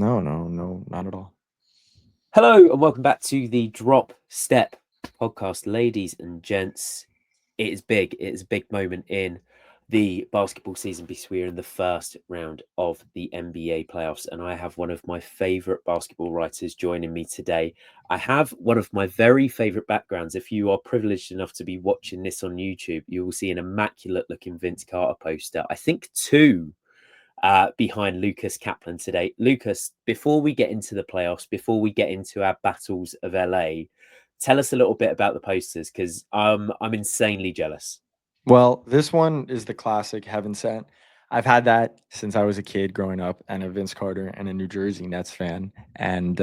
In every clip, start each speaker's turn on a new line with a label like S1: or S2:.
S1: No, not at all.
S2: Hello and welcome back to the Drop Step podcast, ladies and gents. It is big. It is a big moment in the basketball season because we are in the first round of the NBA playoffs, and I have one of my favorite basketball writers joining me today. I have one of my very favorite backgrounds. If you are privileged enough to be watching this on YouTube, you will see an immaculate looking Vince Carter poster. I think two behind Lucas Kaplan today. Lucas, before we get into the playoffs, before we get into our battles of LA, tell us a little bit about the posters because I'm insanely jealous.
S1: Well, this one is the classic Heaven Sent. I've had that since I was a kid growing up and a Vince Carter and a New Jersey Nets fan. And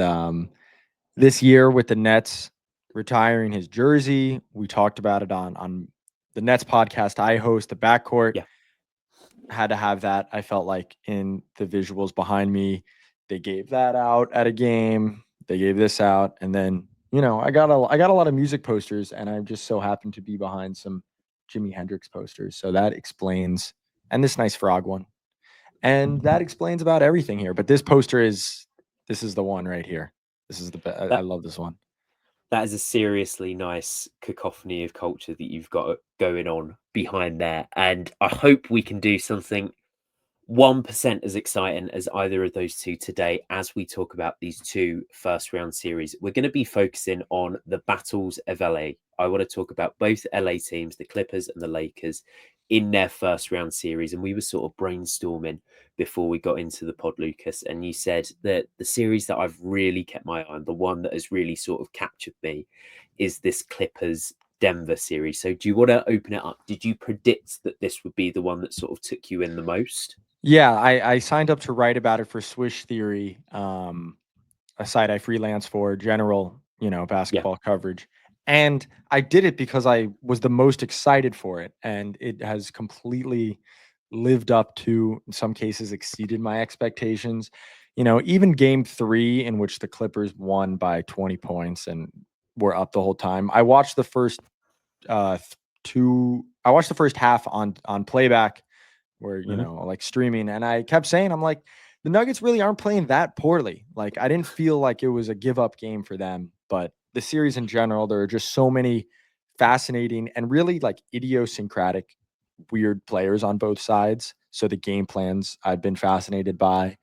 S1: this year with the Nets retiring his jersey, we talked about it on the Nets podcast I host, the backcourt.
S2: Yeah.
S1: Had to have that. I felt like in the visuals behind me, they gave that out at a game. They gave this out, and then I got a lot of music posters, and I just so happened to be behind some Jimi Hendrix posters, so that explains. And this nice frog one, and that explains about everything here. But this is the one right here. This is the best. I
S2: That
S1: love this one.
S2: that is a seriously nice cacophony of culture that you've got going on behind there. And I hope we can do something 1% as exciting as either of those two today as we talk about these two first round series. We're going to be focusing on the battles of LA. I want to talk about both LA teams, the Clippers and the Lakers, in their first round series. And we were sort of brainstorming before we got into the pod, Lucas. And you said that the series that I've really kept my eye on, the one that has really sort of captured me, is this Clippers Denver series. So do you want to open it up? Did you predict that this would be the one that sort of took you in the most?
S1: Yeah, I signed up to write about it for Swish Theory, a site I freelance for, general,
S2: Yeah.
S1: basketball coverage. And I did it because I was the most excited for it. And it has completely lived up to, in some cases, exceeded my expectations. Even game 3, in which the Clippers won by 20 points and were up the whole time. I watched the first I watched the first half on playback where, like streaming. And I kept saying, I'm like, the Nuggets really aren't playing that poorly. Like, I didn't feel like it was a give up game for them, but the series in general, there are just so many fascinating and really like idiosyncratic, weird players on both sides. So the game plans I've been fascinated by.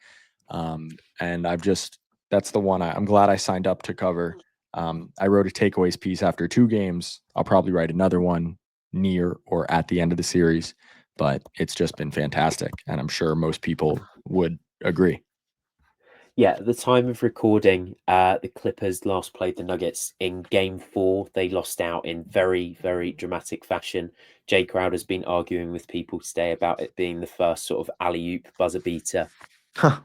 S1: And that's the one I'm glad I signed up to cover. I wrote a takeaways piece after 2 games. I'll probably write another one near or at the end of the series, but it's just been fantastic. And I'm sure most people would agree.
S2: Yeah, at the time of recording, the Clippers last played the Nuggets in game 4. They lost out in very, very dramatic fashion. Jay Crowder's been arguing with people today about it being the first sort of alley-oop buzzer beater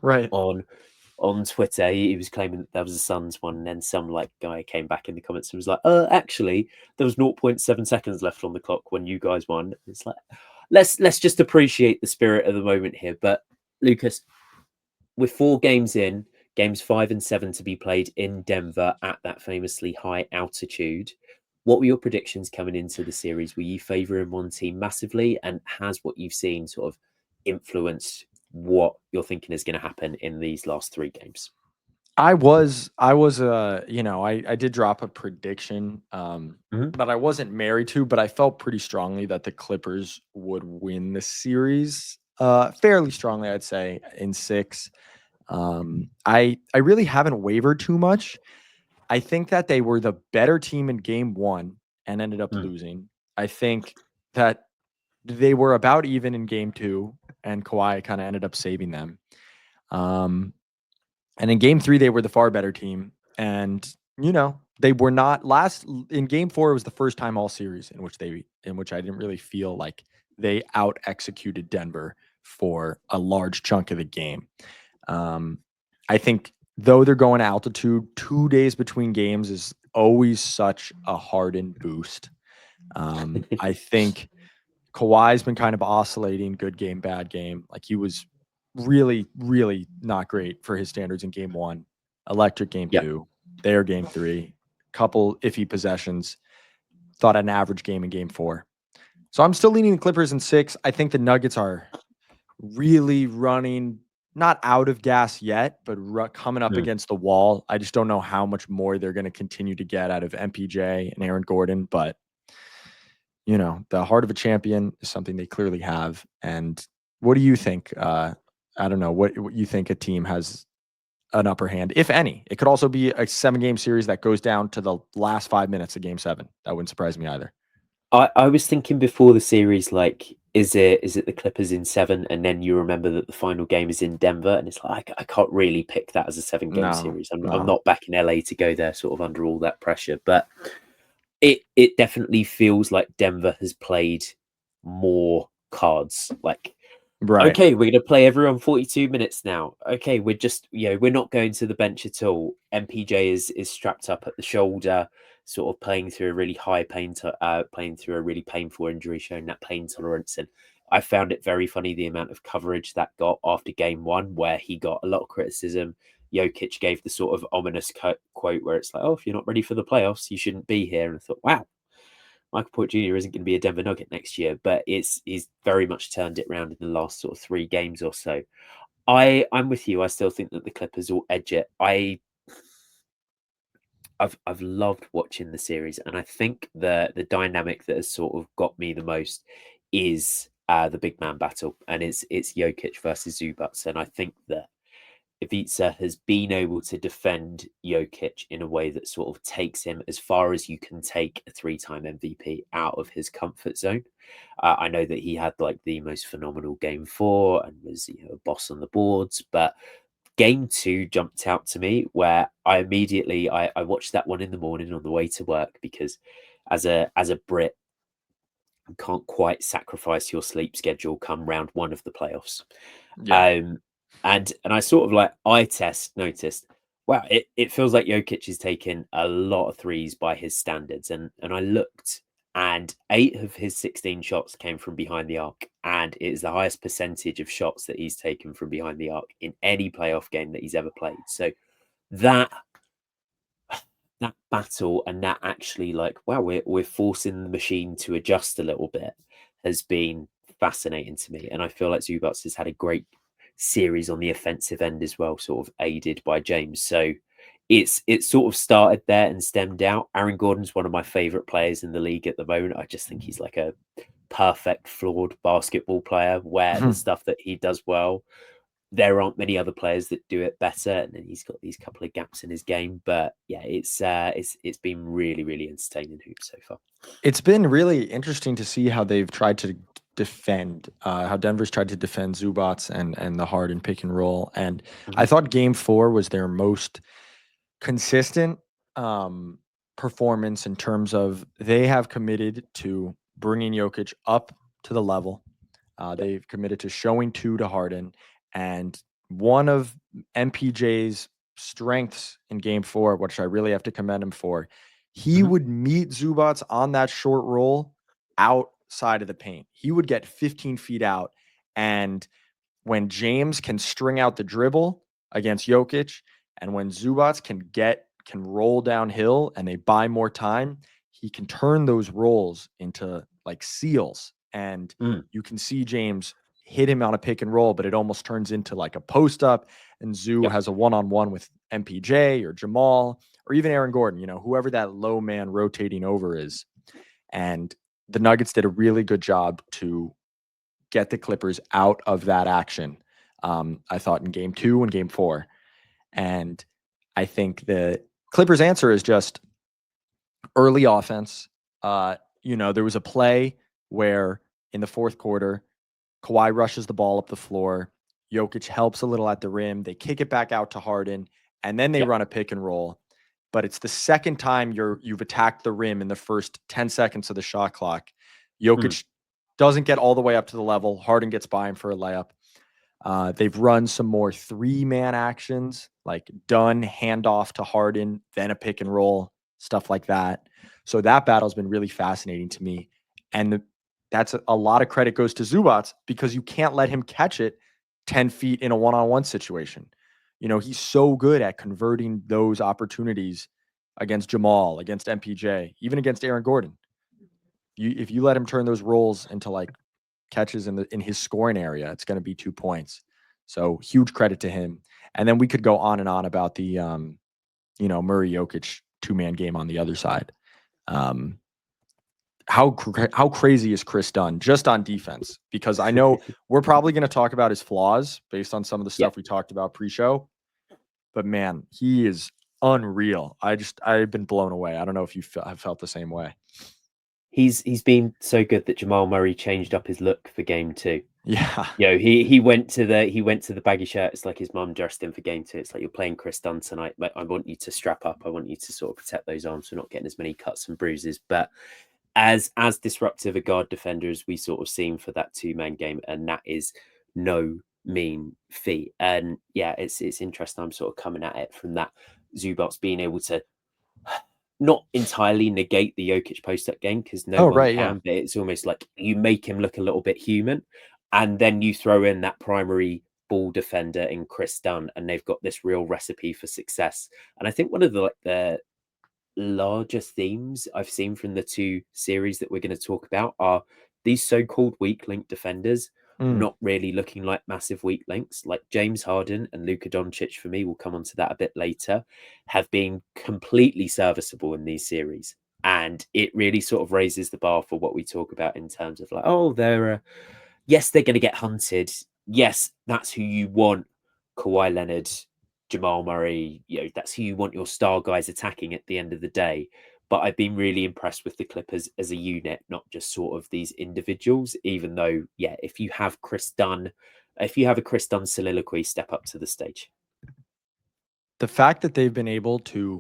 S1: Right.
S2: on Twitter. He was claiming that there was a Suns one, and then some like guy came back in the comments and was like, actually, there was 0.7 seconds left on the clock when you guys won." It's like, let's just appreciate the spirit of the moment here. But Lucas, with 4 games in, games 5 and 7 to be played in Denver at that famously high altitude, what were your predictions coming into the series? Were you favouring one team massively? And has what you've seen sort of influenced what you're thinking is going to happen in these last 3 games?
S1: I did drop a prediction,
S2: Mhm.
S1: but I wasn't married to, but I felt pretty strongly that the Clippers would win the series, fairly strongly, I'd say, in 6. I really haven't wavered too much. I think that they were the better team in game 1 and ended up
S2: Mm.
S1: losing. I think that they were about even in game 2, and Kawhi kind of ended up saving them. And in game 3, they were the far better team. And, they were not last in game 4. It was the first time all series in which I didn't really feel like they out executed Denver for a large chunk of the game. I think though they're going altitude, 2 days between games is always such a hardened boost. I think Kawhi's been kind of oscillating, good game, bad game. Like, he was really, really not great for his standards in game 1, electric game
S2: Yeah.
S1: 2, their game 3, couple iffy possessions, thought an average game in game 4. So I'm still leaning the Clippers in 6. I think the Nuggets are really running not out of gas yet, but coming up
S2: Mm.
S1: against the wall. I just don't know how much more they're going to continue to get out of MPJ and Aaron Gordon. But, the heart of a champion is something they clearly have. And what do you think? I don't know what you think a team has an upper hand, if any. It could also be a 7-game series that goes down to the last 5 minutes of game 7. That wouldn't surprise me either.
S2: I was thinking before the series, like, is it the Clippers in 7, and then you remember that the final game is in Denver, and it's like I can't really pick that as a 7-game
S1: No,
S2: series. I'm
S1: no.
S2: not back in LA to go there, sort of under all that pressure, but it definitely feels like Denver has played more cards. Like,
S1: Right.
S2: okay, we're going to play everyone 42 minutes now. Okay, we're just, we're not going to the bench at all. MPJ is strapped up at the shoulder, sort of playing through a really high pain, playing through a really painful injury, showing that pain tolerance. And I found it very funny the amount of coverage that got after game 1, where he got a lot of criticism. Jokic gave the sort of ominous quote where it's like, "Oh, if you're not ready for the playoffs, you shouldn't be here." And I thought, wow, Michael Porter Jr. isn't going to be a Denver Nugget next year, but he's very much turned it around in the last sort of 3 games or so. I'm with you. I still think that the Clippers will edge it. I've loved watching the series, and I think the dynamic that has sort of got me the most is the big man battle, and it's Jokic versus Zubats, and I think that Ivica has been able to defend Jokic in a way that sort of takes him as far as you can take a 3-time MVP out of his comfort zone. I know that he had like the most phenomenal game 4 and was a boss on the boards, but game 2 jumped out to me where I immediately I watched that one in the morning on the way to work, because as a Brit, you can't quite sacrifice your sleep schedule come round 1 of the playoffs.
S1: Yeah.
S2: And I sort of like eye test noticed, wow, it feels like Jokic is taking a lot of threes by his standards. And I looked, and 8 of his 16 shots came from behind the arc, and it is the highest percentage of shots that he's taken from behind the arc in any playoff game that he's ever played. So that battle, and that actually, like, wow, we're forcing the machine to adjust a little bit, has been fascinating to me. And I feel like Zubats has had a great series on the offensive end as well, sort of aided by James. So it's sort of started there and stemmed out. Aaron Gordon's one of my favorite players in the league at the moment. I just think he's like a perfect flawed basketball player, where the stuff that he does well, there aren't many other players that do it better, and then he's got these couple of gaps in his game. But yeah, it's been really, really entertaining hoops so far.
S1: It's been really interesting to see how they've tried to defend, how Denver's tried to defend Zubats and the Harden pick and roll. And I
S2: Mhm.
S1: thought game 4 was their most consistent performance in terms of they have committed to bringing Jokic up to the level.
S2: Yep.
S1: They've committed to showing 2 to Harden. And one of MPJ's strengths in game 4, which I really have to commend him for, he
S2: Mhm.
S1: would meet Zubats on that short roll outside of the paint. He would get 15 feet out. And when James can string out the dribble against Jokic, and when Zubats can roll downhill and they buy more time, he can turn those rolls into like seals. And
S2: Mm.
S1: you can see James hit him on a pick and roll, but it almost turns into like a post up. And Zoo
S2: Yep.
S1: has a one-on-one with MPJ or Jamal or even Aaron Gordon, whoever that low man rotating over is. And the Nuggets did a really good job to get the Clippers out of that action. I thought in game 2 and game 4. And I think the Clippers' answer is just early offense. There was a play where in the fourth quarter, Kawhi rushes the ball up the floor. Jokic helps a little at the rim. They kick it back out to Harden, and then they
S2: Yep.
S1: run a pick and roll. But it's the second time you've attacked the rim in the first 10 seconds of the shot clock. Jokic doesn't get all the way up to the level. Harden gets by him for a layup. They've run some more 3-man actions, like Dunn handoff to Harden, then a pick and roll, stuff like that. So that battle's been really fascinating to me. And that's a lot of credit goes to Zubats because you can't let him catch it 10 feet in a one-on-one situation. He's so good at converting those opportunities against Jamal, against MPJ, even against Aaron Gordon. If you let him turn those rolls into like catches in his scoring area, it's going to be 2 points. So huge credit to him. And then we could go on and on about the, Murray Jokic 2-man game on the other side. How crazy is Chris Dunn just on defense? Because I know we're probably going to talk about his flaws based on some of the stuff we talked about pre-show. But man, he is unreal. I've been blown away. I don't know if you have felt the same way.
S2: He's been so good that Jamal Murray changed up his look for game 2.
S1: Yeah.
S2: He went to the baggy shirt. It's like his mum dressed him for game 2. It's like, you're playing Chris Dunn tonight. Like, I want you to strap up. I want you to sort of protect those arms so we're not getting as many cuts and bruises. But as disruptive a guard defender as we sort of seen for that 2-man game, and that is no mean feat. And yeah, it's interesting. I'm sort of coming at it from that. Zubac's being able to not entirely negate the Jokic post-up game, because no one can,
S1: yeah.
S2: but it's almost like you make him look a little bit human, and then you throw in that primary ball defender in Chris Dunn, and they've got this real recipe for success. And I think one of the larger themes I've seen from the 2 series that we're going to talk about are these so-called weak link defenders not really looking like massive weak links. Like James Harden and Luka Doncic, for me, we'll come on to that a bit later, have been completely serviceable in these series. And it really sort of raises the bar for what we talk about in terms of like, oh, yes, they're going to get hunted. Yes, that's who you want. Kawhi Leonard, Jamal Murray, that's who you want your star guys attacking at the end of the day. But I've been really impressed with the Clippers as a unit, not just sort of these individuals, even though, if you have a Chris Dunn soliloquy, step up to the stage.
S1: The fact that they've been able to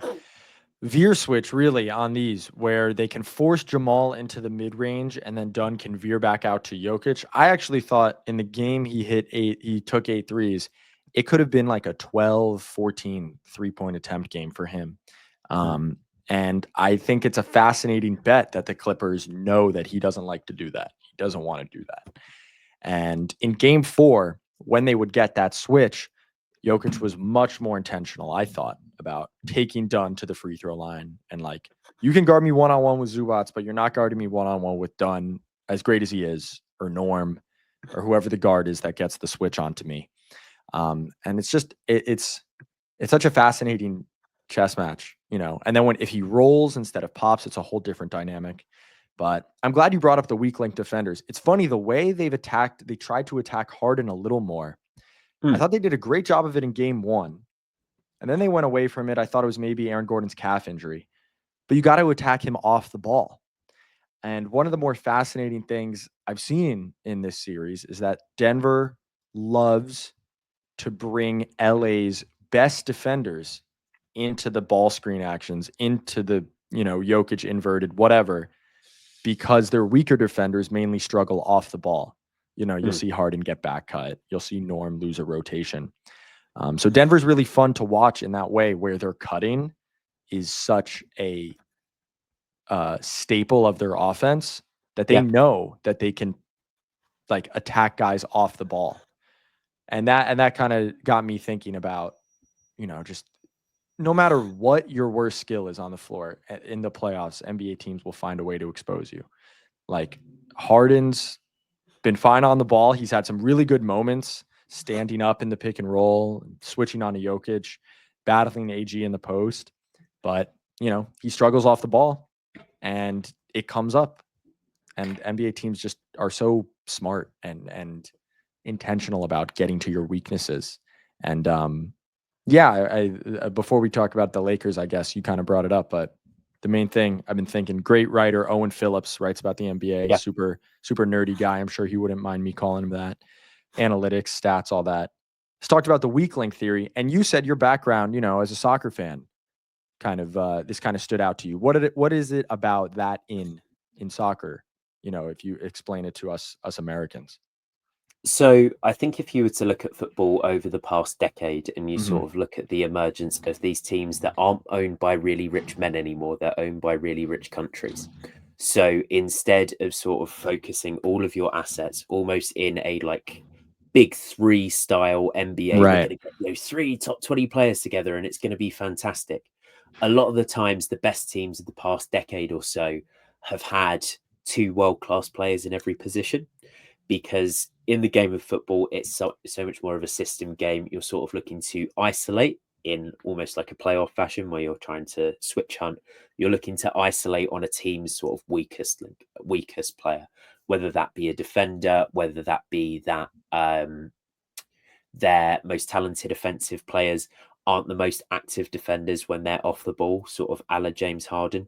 S1: veer switch really on these, where they can force Jamal into the mid-range and then Dunn can veer back out to Jokic. I actually thought in the game he took 8 threes. It could have been like a 12-14 3-point attempt game for him. And I think it's a fascinating bet that the Clippers know that he doesn't like to do that. He doesn't want to do that. And in game 4, when they would get that switch, Jokic was much more intentional, I thought, about taking Dunn to the free throw line. And like, you can guard me one-on-one with Zubac, but you're not guarding me one-on-one with Dunn, as great as he is, or Norm, or whoever the guard is that gets the switch onto me. And it's just, it's such a fascinating chess match, and then if he rolls instead of pops, it's a whole different dynamic. But I'm glad you brought up the weak link defenders. It's funny the way they tried to attack Harden a little more. I thought they did a great job of it in game 1. And then they went away from it. I thought it was maybe Aaron Gordon's calf injury. But you got to attack him off the ball. And one of the more fascinating things I've seen in this series is that Denver loves to bring LA's best defenders into the ball screen actions, into the, Jokic inverted, whatever, because their weaker defenders mainly struggle off the ball. You'll see Harden get back cut. You'll see Norm lose a rotation. So Denver's really fun to watch in that way, where their cutting is such a staple of their offense that they know that they can like attack guys off the ball. And that kind of got me thinking about, just no matter what your worst skill is on the floor in the playoffs, NBA teams will find a way to expose you. Like Harden's been fine on the ball. He's had some really good moments standing up in the pick and roll, switching on to Jokic, battling AG in the post. But, he struggles off the ball and it comes up. And NBA teams just are so smart and intentional about getting to your weaknesses. And I before we talk about the Lakers, I guess you kind of brought it up, but the main thing I've been thinking, great writer Owen Phillips writes about the NBA, super nerdy guy. I'm sure he wouldn't mind me calling him that. Analytics, stats, all that. He's talked about the weak link theory, and you said your background, as a soccer fan, this kind of stood out to you. What is it about that in soccer? If you explain it to us Americans.
S2: So I think if you were to look at football over the past decade and you sort of look at the emergence of these teams that aren't owned by really rich men anymore, they're owned by really rich countries. So instead of sort of focusing all of your assets almost in a like big 3 style NBA, we're going to get those 3 top 20 players together and it's going to be fantastic. A lot of the times, the best teams of the past decade or so have had 2 world-class players in every position, because in the game of football, it's so much more of a system game. You're sort of looking to isolate in almost like a playoff fashion where you're trying to switch hunt. You're looking to isolate on a team's sort of weakest player, whether that be a defender, whether that be that their most talented offensive players aren't the most active defenders when they're off the ball, sort of a la James Harden.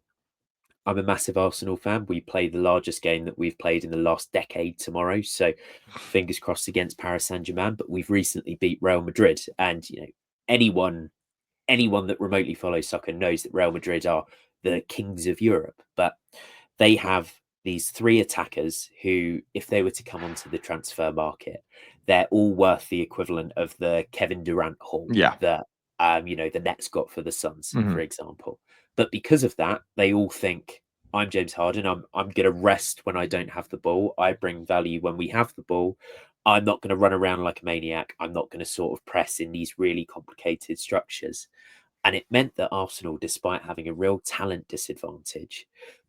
S2: I'm a massive Arsenal fan. We play the largest game that we've played in the last decade tomorrow. So fingers crossed against Paris Saint-Germain. But we've recently beat Real Madrid. And, anyone that remotely follows soccer knows that Real Madrid are the kings of Europe. But they have these 3 attackers who, if they were to come onto the transfer market, they're all worth the equivalent of the Kevin Durant haul that the Nets got for the Suns, for example. But because of that, they all think, I'm James Harden. I'm going to rest when I don't have the ball. I bring value when we have the ball. I'm not going to run around like a maniac. I'm not going to sort of press in these really complicated structures. And it meant that Arsenal, despite having a real talent disadvantage,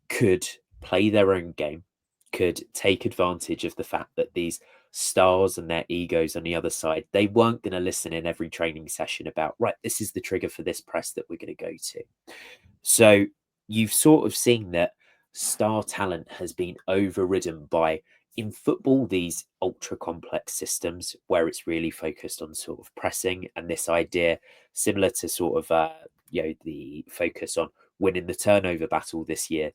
S2: could play their own game, could take advantage of the fact that these stars and their egos on the other side, they weren't going to listen in every training session about, right, this is the trigger for this press that we're going to go to. So you've sort of seen that star talent has been overridden by, in football, these ultra complex systems where it's really focused on sort of pressing, and this idea similar to sort of the focus on winning the turnover battle this year.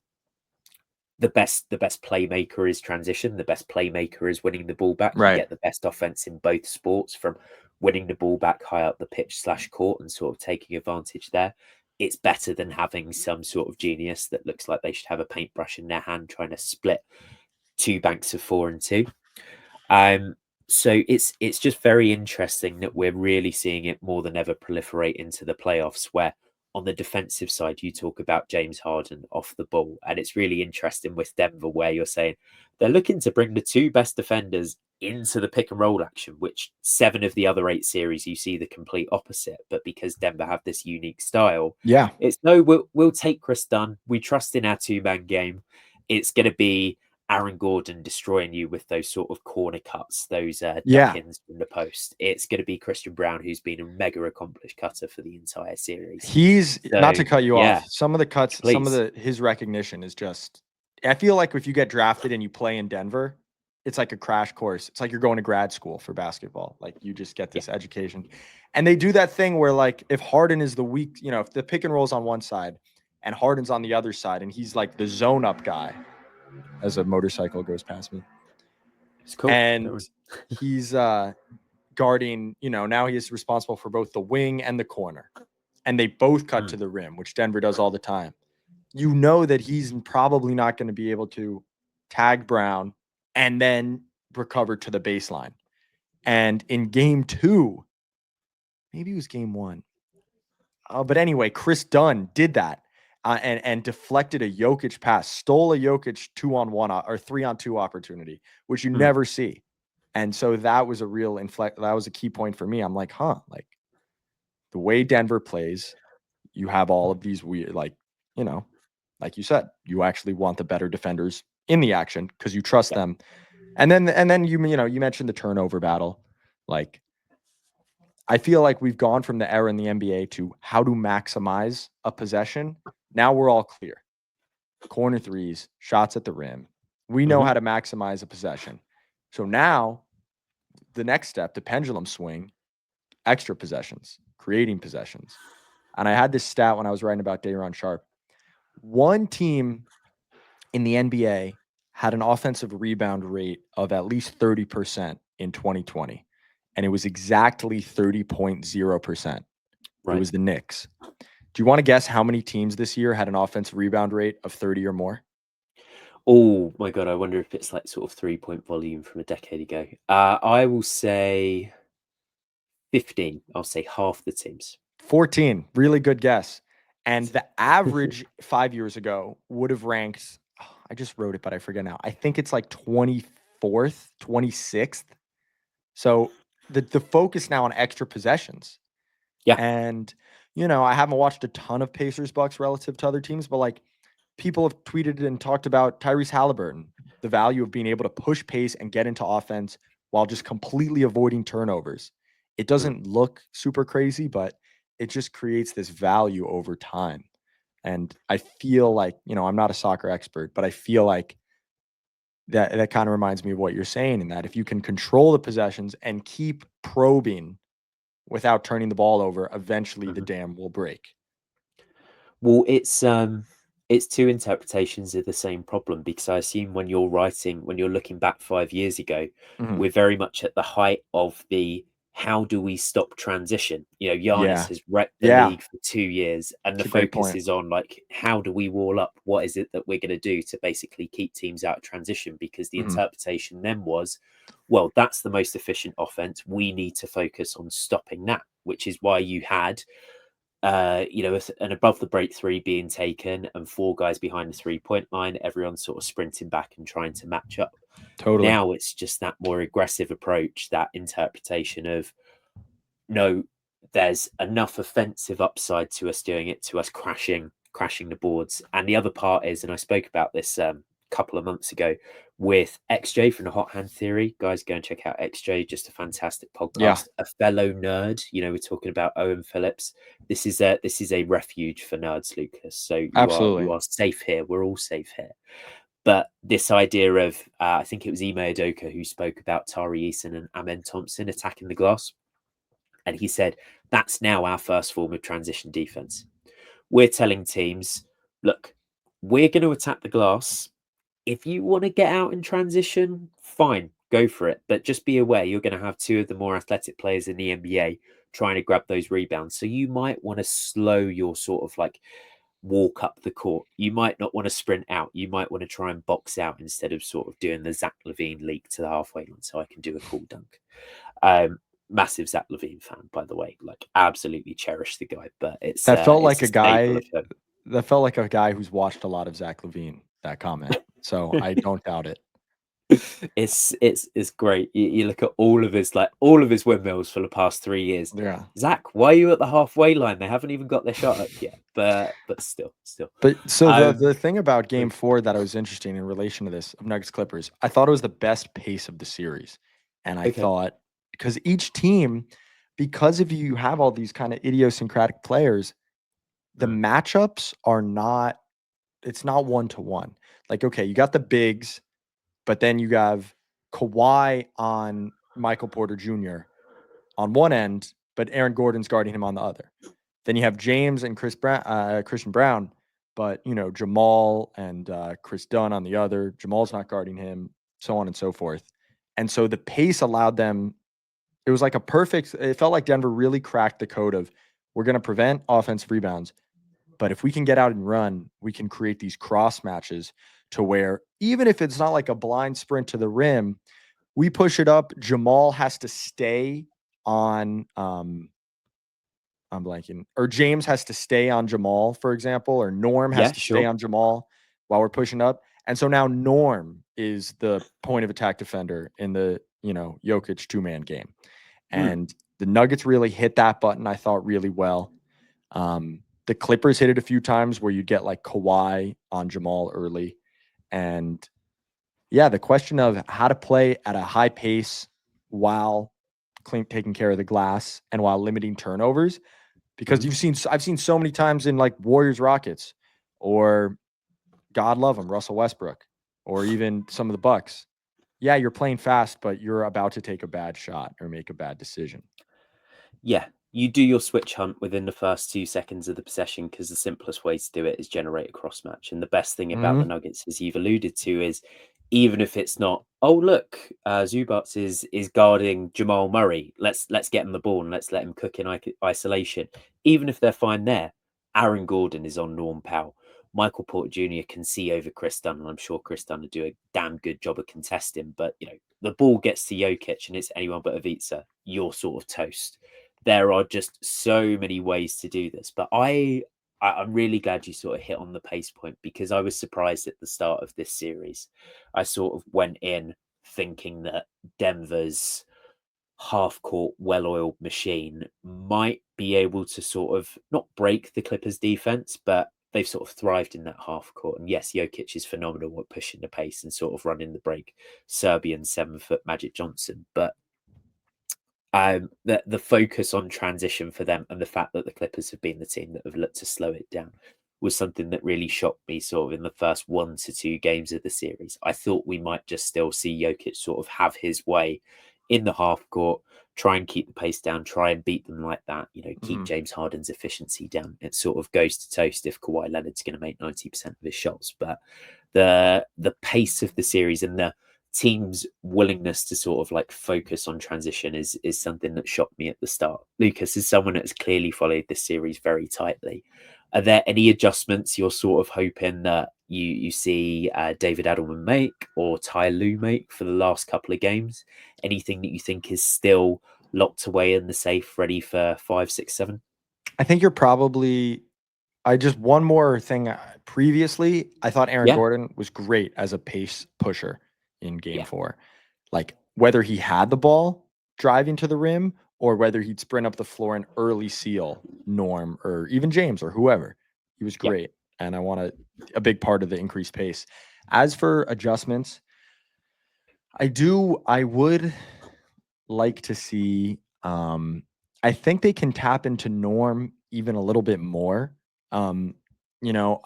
S2: The best playmaker is transition. The best playmaker is winning the ball back.
S1: Right.
S2: You get the best offense in both sports from winning the ball back high up the pitch /court and sort of taking advantage there. It's better than having some sort of genius that looks like they should have a paintbrush in their hand trying to split 2 banks of 4 and 2. So it's just very interesting that we're really seeing it more than ever proliferate into the playoffs, where on the defensive side, you talk about James Harden off the ball. And it's really interesting with Denver, where you're saying they're looking to bring the 2 best defenders into the pick and roll action, which 7 of the other 8 series, you see the complete opposite. But because Denver have this unique style, it's no, we'll take Chris Dunn. We trust in our 2-man game. It's going to be Aaron Gordon destroying you with those sort of corner cuts, those duck-ins from the post. It's going to be Christian Brown, who's been a mega accomplished cutter for the entire series.
S1: He's, not to cut you off, some of the cuts,
S2: please.
S1: His recognition is just, I feel like if you get drafted and you play in Denver, it's like a crash course. It's like you're going to grad school for basketball. Like you just get this education. And they do that thing where, like, if Harden is the weak, if the pick and roll's on one side and Harden's on the other side, and he's like the zone up guy, as a motorcycle goes past me.
S2: It's cool.
S1: And he's guarding, now he is responsible for both the wing and the corner. And they both cut to the rim, which Denver does all the time. You know that he's probably not going to be able to tag Brown and then recover to the baseline. And in game 2, maybe it was game 1. But anyway, Chris Dunn did that. And deflected a Jokic pass, stole a Jokic 2-on-1 or 3-on-2 opportunity, which you never see. And so that was a real that was a key point for me. I'm like, like the way Denver plays, you have all of these weird, like you said, you actually want the better defenders in the action because you trust them. And then you mentioned the turnover battle. Like, I feel like we've gone from the era in the NBA to how to maximize a possession. Now we're all clear. Corner threes, shots at the rim. We know how to maximize a possession. So now the next step, the pendulum swing, extra possessions, creating possessions. And I had this stat when I was writing about Day'Ron Sharpe. One team in the NBA had an offensive rebound rate of at least 30% in 2020. And it was exactly 30.0%. It was the Knicks. Do you want to guess how many teams this year had an offensive rebound rate of 30 or more?
S2: Oh my God, I wonder if it's like sort of 3-point volume from a decade ago. I will say 15. I'll say half the teams.
S1: 14. Really good guess. And the average 5 years ago would have ranked, I just wrote it, but I forget now. I think it's like 24th, 26th. So the focus now on extra possessions.
S2: Yeah.
S1: And, I haven't watched a ton of Pacers Bucks relative to other teams, but like people have tweeted and talked about Tyrese Halliburton the value of being able to push pace and get into offense while just completely avoiding turnovers. It doesn't look super crazy, but it just creates this value over time. And I feel like, I'm not a soccer expert, but I feel like that kind of reminds me of what you're saying, in that if you can control the possessions and keep probing without turning the ball over, eventually the
S2: Mhm.
S1: dam will break.
S2: Well, it's two interpretations of the same problem, because I assume when you're looking back 5 years ago,
S1: Mhm.
S2: we're very much at the height of the how do we stop transition? Giannis
S1: Yeah.
S2: has wrecked the
S1: Yeah.
S2: league for 2 years, and the
S1: It's a great
S2: focus
S1: point.
S2: is on like how do we wall up? What is it that we're going to do to basically keep teams out of transition? Because the
S1: Mhm.
S2: interpretation then was, well, that's the most efficient offense. We need to focus on stopping that, which is why you had an above the break three being taken and four guys behind the 3 point line, everyone's sort of sprinting back and trying to match up.
S1: Totally.
S2: Now it's just that more aggressive approach, that interpretation of no, there's enough offensive upside to us doing it, to us crashing the boards. And the other part is, and I spoke about this couple of months ago with XJ from the Hot Hand Theory. Guys, go and check out XJ, just a fantastic
S1: Yeah.
S2: podcast. A fellow nerd, we're talking about Owen Phillips. This is a refuge for nerds, Lucas. So you are
S1: Absolutely.
S2: you are safe here. We're all safe here. But this idea of, I think it was Ime Udoka who spoke about Tari Eason and Amen Thompson attacking the glass. And he said, that's now our first form of transition defense. We're telling teams, look, we're going to attack the glass. If you want to get out in transition, fine, go for it. But just be aware, you're going to have two of the more athletic players in the NBA trying to grab those rebounds. So you might want to slow your sort of like walk up the court. You might not want to sprint out. You might want to try and box out instead of sort of doing the Zach LaVine leap to the halfway line so I can do a cool dunk. Massive Zach LaVine fan, by the way. Like, absolutely cherish the guy, but it's
S1: That felt
S2: it's
S1: like
S2: a
S1: a
S2: staple
S1: guy
S2: of him.
S1: that felt like a guy who's watched a lot of Zach LaVine, that comment. So I don't doubt it.
S2: It's great. You look at all of his windmills for the past 3 years.
S1: Yeah.
S2: Zach, why are you at the halfway line? They haven't even got their shot up yet. But still.
S1: But so the
S2: Um,
S1: thing about game 4 that I was interesting in relation to this of Nuggets Clippers, I thought it was the best pace of the series. And I
S2: okay.
S1: thought, because each team, because if you have all these kind of idiosyncratic players, the
S2: Mm.
S1: matchups are not, it's not one to one. Like, okay, you got the bigs, but then you have Kawhi on Michael Porter Jr. on one end, but Aaron Gordon's guarding him on the other. Then you have James and Christian Brown, but Jamal and Chris Dunn on the other. Jamal's not guarding him, so on and so forth. And so the pace allowed them. It was like a perfect. It felt like Denver really cracked the code of we're going to prevent offensive rebounds, but if we can get out and run, we can create these cross matches to where even if it's not like a blind sprint to the rim, we push it up. Jamal has to stay on I'm blanking. Or James has to stay on Jamal, for example, or Norm has
S2: Yeah,
S1: to stay
S2: sure.
S1: on Jamal while we're pushing up. And so now Norm is the point of attack defender in the, Jokic two-man game.
S2: Mm.
S1: And the Nuggets really hit that button, I thought, really well. The Clippers hit it a few times where you get like Kawhi on Jamal early. And yeah, the question of how to play at a high pace while taking care of the glass and while limiting turnovers, because
S2: Mhm.
S1: I've seen so many times in like Warriors Rockets, or God love him, Russell Westbrook, or even some of the Bucks. Yeah, you're playing fast, but you're about to take a bad shot or make a bad decision.
S2: Yeah, you do your switch hunt within the first 2 seconds of the possession, because the simplest way to do it is generate a cross match. And the best thing about the
S1: Mhm.
S2: Nuggets, as you've alluded to, is even if it's not, oh look, Zubats is guarding Jamal Murray. Let's get him the ball and let's let him cook in isolation. Even if they're fine there, Aaron Gordon is on Norm Powell. Michael Porter Jr. can see over Chris Dunn, and I'm sure Chris Dunn will do a damn good job of contesting. But the ball gets to Jokic and it's anyone but Ivica, you're sort of toast. There are just so many ways to do this. But I'm really glad you sort of hit on the pace point, because I was surprised at the start of this series. I sort of went in thinking that Denver's half court, well oiled machine might be able to sort of not break the Clippers defense, but they've sort of thrived in that half court. And yes, Jokic is phenomenal at pushing the pace and sort of running the break, Serbian 7 foot Magic Johnson. But the focus on transition for them and the fact that the Clippers have been the team that have looked to slow it down was something that really shocked me sort of in the first 1 to 2 games of the series. I thought we might just still see Jokic sort of have his way in the half court, try and keep the pace down, try and beat them like that, keep James Harden's efficiency down. It sort of goes to toast if Kawhi Leonard's going to make 90% of his shots. But the pace of the series and the team's willingness to sort of like focus on transition is something that shocked me at the start. Lucas, is someone that's clearly followed this series very tightly. Are there any adjustments you're sort of hoping that you see David Adelman make or Ty Lue make for the last couple of games? Anything that you think is still locked away in the safe, ready for 5, 6, 7?
S1: I think you're probably. I just one more thing. Previously, I thought Aaron
S2: Yeah,
S1: Gordon was great as a pace pusher in Game
S2: yeah,
S1: 4. Like whether he had the ball driving to the rim or whether he'd sprint up the floor and early seal Norm or even James or whoever, he was
S2: yeah.
S1: great. And I want a big part of the increased pace. As for adjustments, I would like to see. I think they can tap into Norm even a little bit more. Um, you know,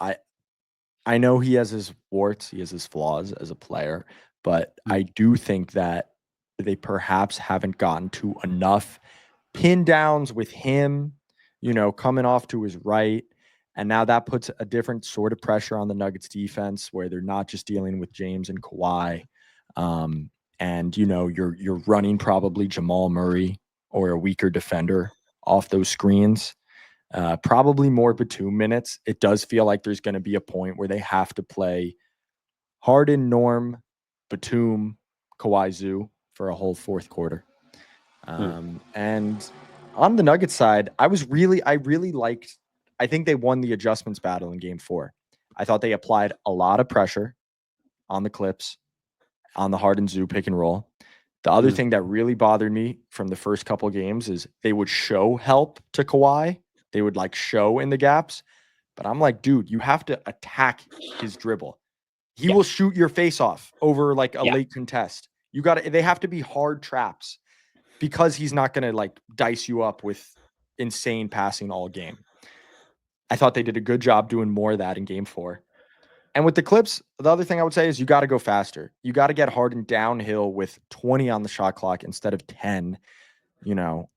S1: I know he has his warts, he has his flaws as a player, but
S2: Mm,
S1: I do think that they perhaps haven't gotten to enough pin downs with him, coming off to his right. And now that puts a different sort of pressure on the Nuggets defense where they're not just dealing with James and Kawhi. Um, and you're running probably Jamal Murray or a weaker defender off those screens. Probably more Batum minutes. It does feel like there's going to be a point where they have to play Harden, Norm, Batum, Kawhi Zoo for a whole fourth quarter.
S2: mm,
S1: And on the Nuggets side, I really liked, I think they won the adjustments battle in Game 4. I thought they applied a lot of pressure on the Clips, on the Harden Zoo pick and roll. The other
S2: mm.
S1: thing that really bothered me from the first couple games is they would show help to Kawhi. They would like show in the gaps. But I'm like, dude, you have to attack his dribble. He
S2: Yeah,
S1: will shoot your face off over like a
S2: yeah.
S1: late contest. They have to be hard traps because he's not going to like dice you up with insane passing all game. I thought they did a good job doing more of that in Game 4. And with the Clips, the other thing I would say is you got to go faster. You got to get Harden downhill with 20 on the shot clock instead of 10. You know,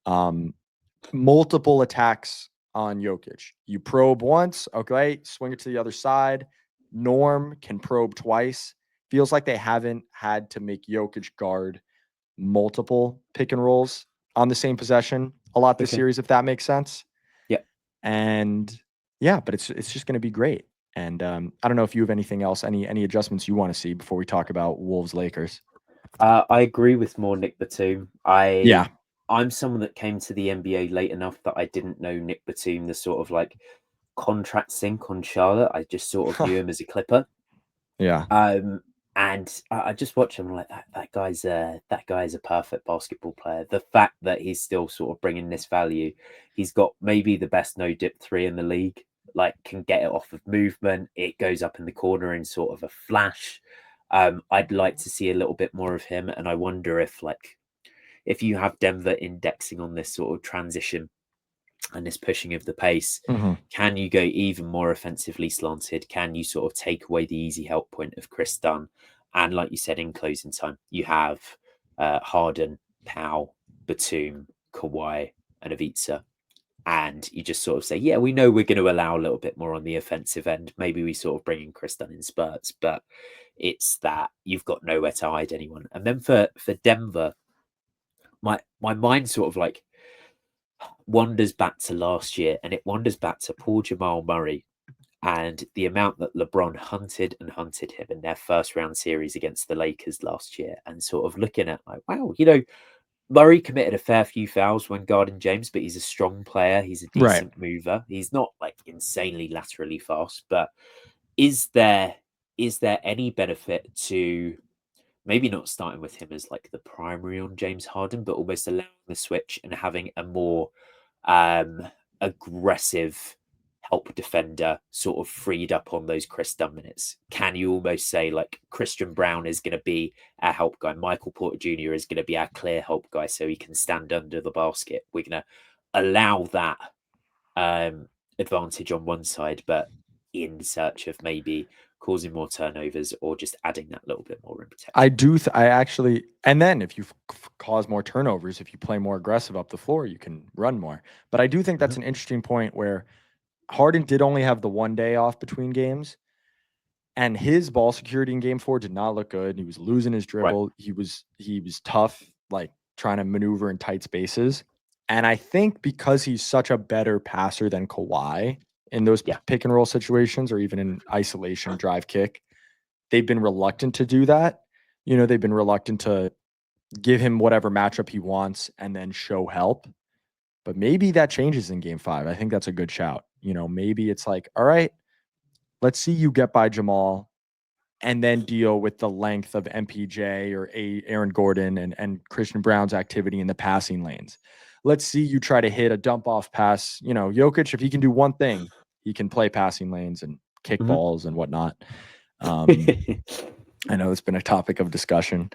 S1: multiple attacks on Jokic. You probe once, okay, swing it to the other side. Norm can probe twice. Feels like they haven't had to make Jokic guard multiple pick and rolls on the same possession a lot this
S2: Okay.
S1: series, if that makes sense.
S2: Yeah.
S1: And yeah, but it's just going to be great. And I don't know if you have anything else, any adjustments you want to see before we talk about Wolves Lakers.
S2: I agree with more Nick Batum.
S1: Yeah.
S2: I'm someone that came to the NBA late enough that I didn't know Nick Batum, the sort of like contract sink on Charlotte. I just sort of knew him as a Clipper.
S1: Yeah.
S2: And I just watch him like that guy is a perfect basketball player. The fact that he's still sort of bringing this value, he's got maybe the best no dip three in the league. Like can get it off of movement. It goes up in the corner in sort of a flash. I'd like to see a little bit more of him, and I wonder if you have Denver indexing on this sort of transition and this pushing of the pace,
S1: Mhm.
S2: can you go even more offensively slanted? Can you sort of take away the easy help point of Chris Dunn? And like you said, in closing time, you have Harden, Powell, Batum, Kawhi, and Avitsa. And you just sort of say, yeah, we know we're going to allow a little bit more on the offensive end. Maybe we sort of bring in Chris Dunn in spurts, but it's that you've got nowhere to hide anyone. And then for Denver, my mind sort of like wanders back to last year, and it wanders back to Paul Jamal Murray and the amount that LeBron hunted and hunted him in their first round series against the Lakers last year, and sort of looking at like, wow, Murray committed a fair few fouls when guarding James, but he's a strong player. He's a
S1: Right.
S2: decent mover. He's not like insanely laterally fast, but is there any benefit to maybe not starting with him as like the primary on James Harden, but almost allowing the switch and having a more um, aggressive help defender sort of freed up on those Chris Dunn minutes? Can you almost say like Christian Brown is going to be our help guy, Michael Porter Jr. is going to be our clear help guy, so he can stand under the basket? We're going to allow that advantage on one side, but in search of maybe causing more turnovers or just adding that little bit more rim protection.
S1: I do. I actually, and then if you cause more turnovers, if you play more aggressive up the floor, you can run more. But I do think that's an interesting point where Harden did only have the 1 day off between games, and his ball security in Game 4 did not look good. He was losing his dribble. Right. He was tough, like trying to maneuver in tight spaces. And I think because he's such a better passer than Kawhi in those pick and roll situations, or even in isolation drive kick, they've been reluctant to do that. They've been reluctant to give him whatever matchup he wants and then show help. But maybe that changes in Game 5. I think that's a good shout. Maybe it's like, all right, let's see you get by Jamal and then deal with the length of MPJ or Aaron Gordon and Christian Brown's activity in the passing lanes. Let's see you try to hit a dump off pass. Jokic, if he can do one thing, he can play passing lanes and kick balls and whatnot. I know it's been a topic of discussion.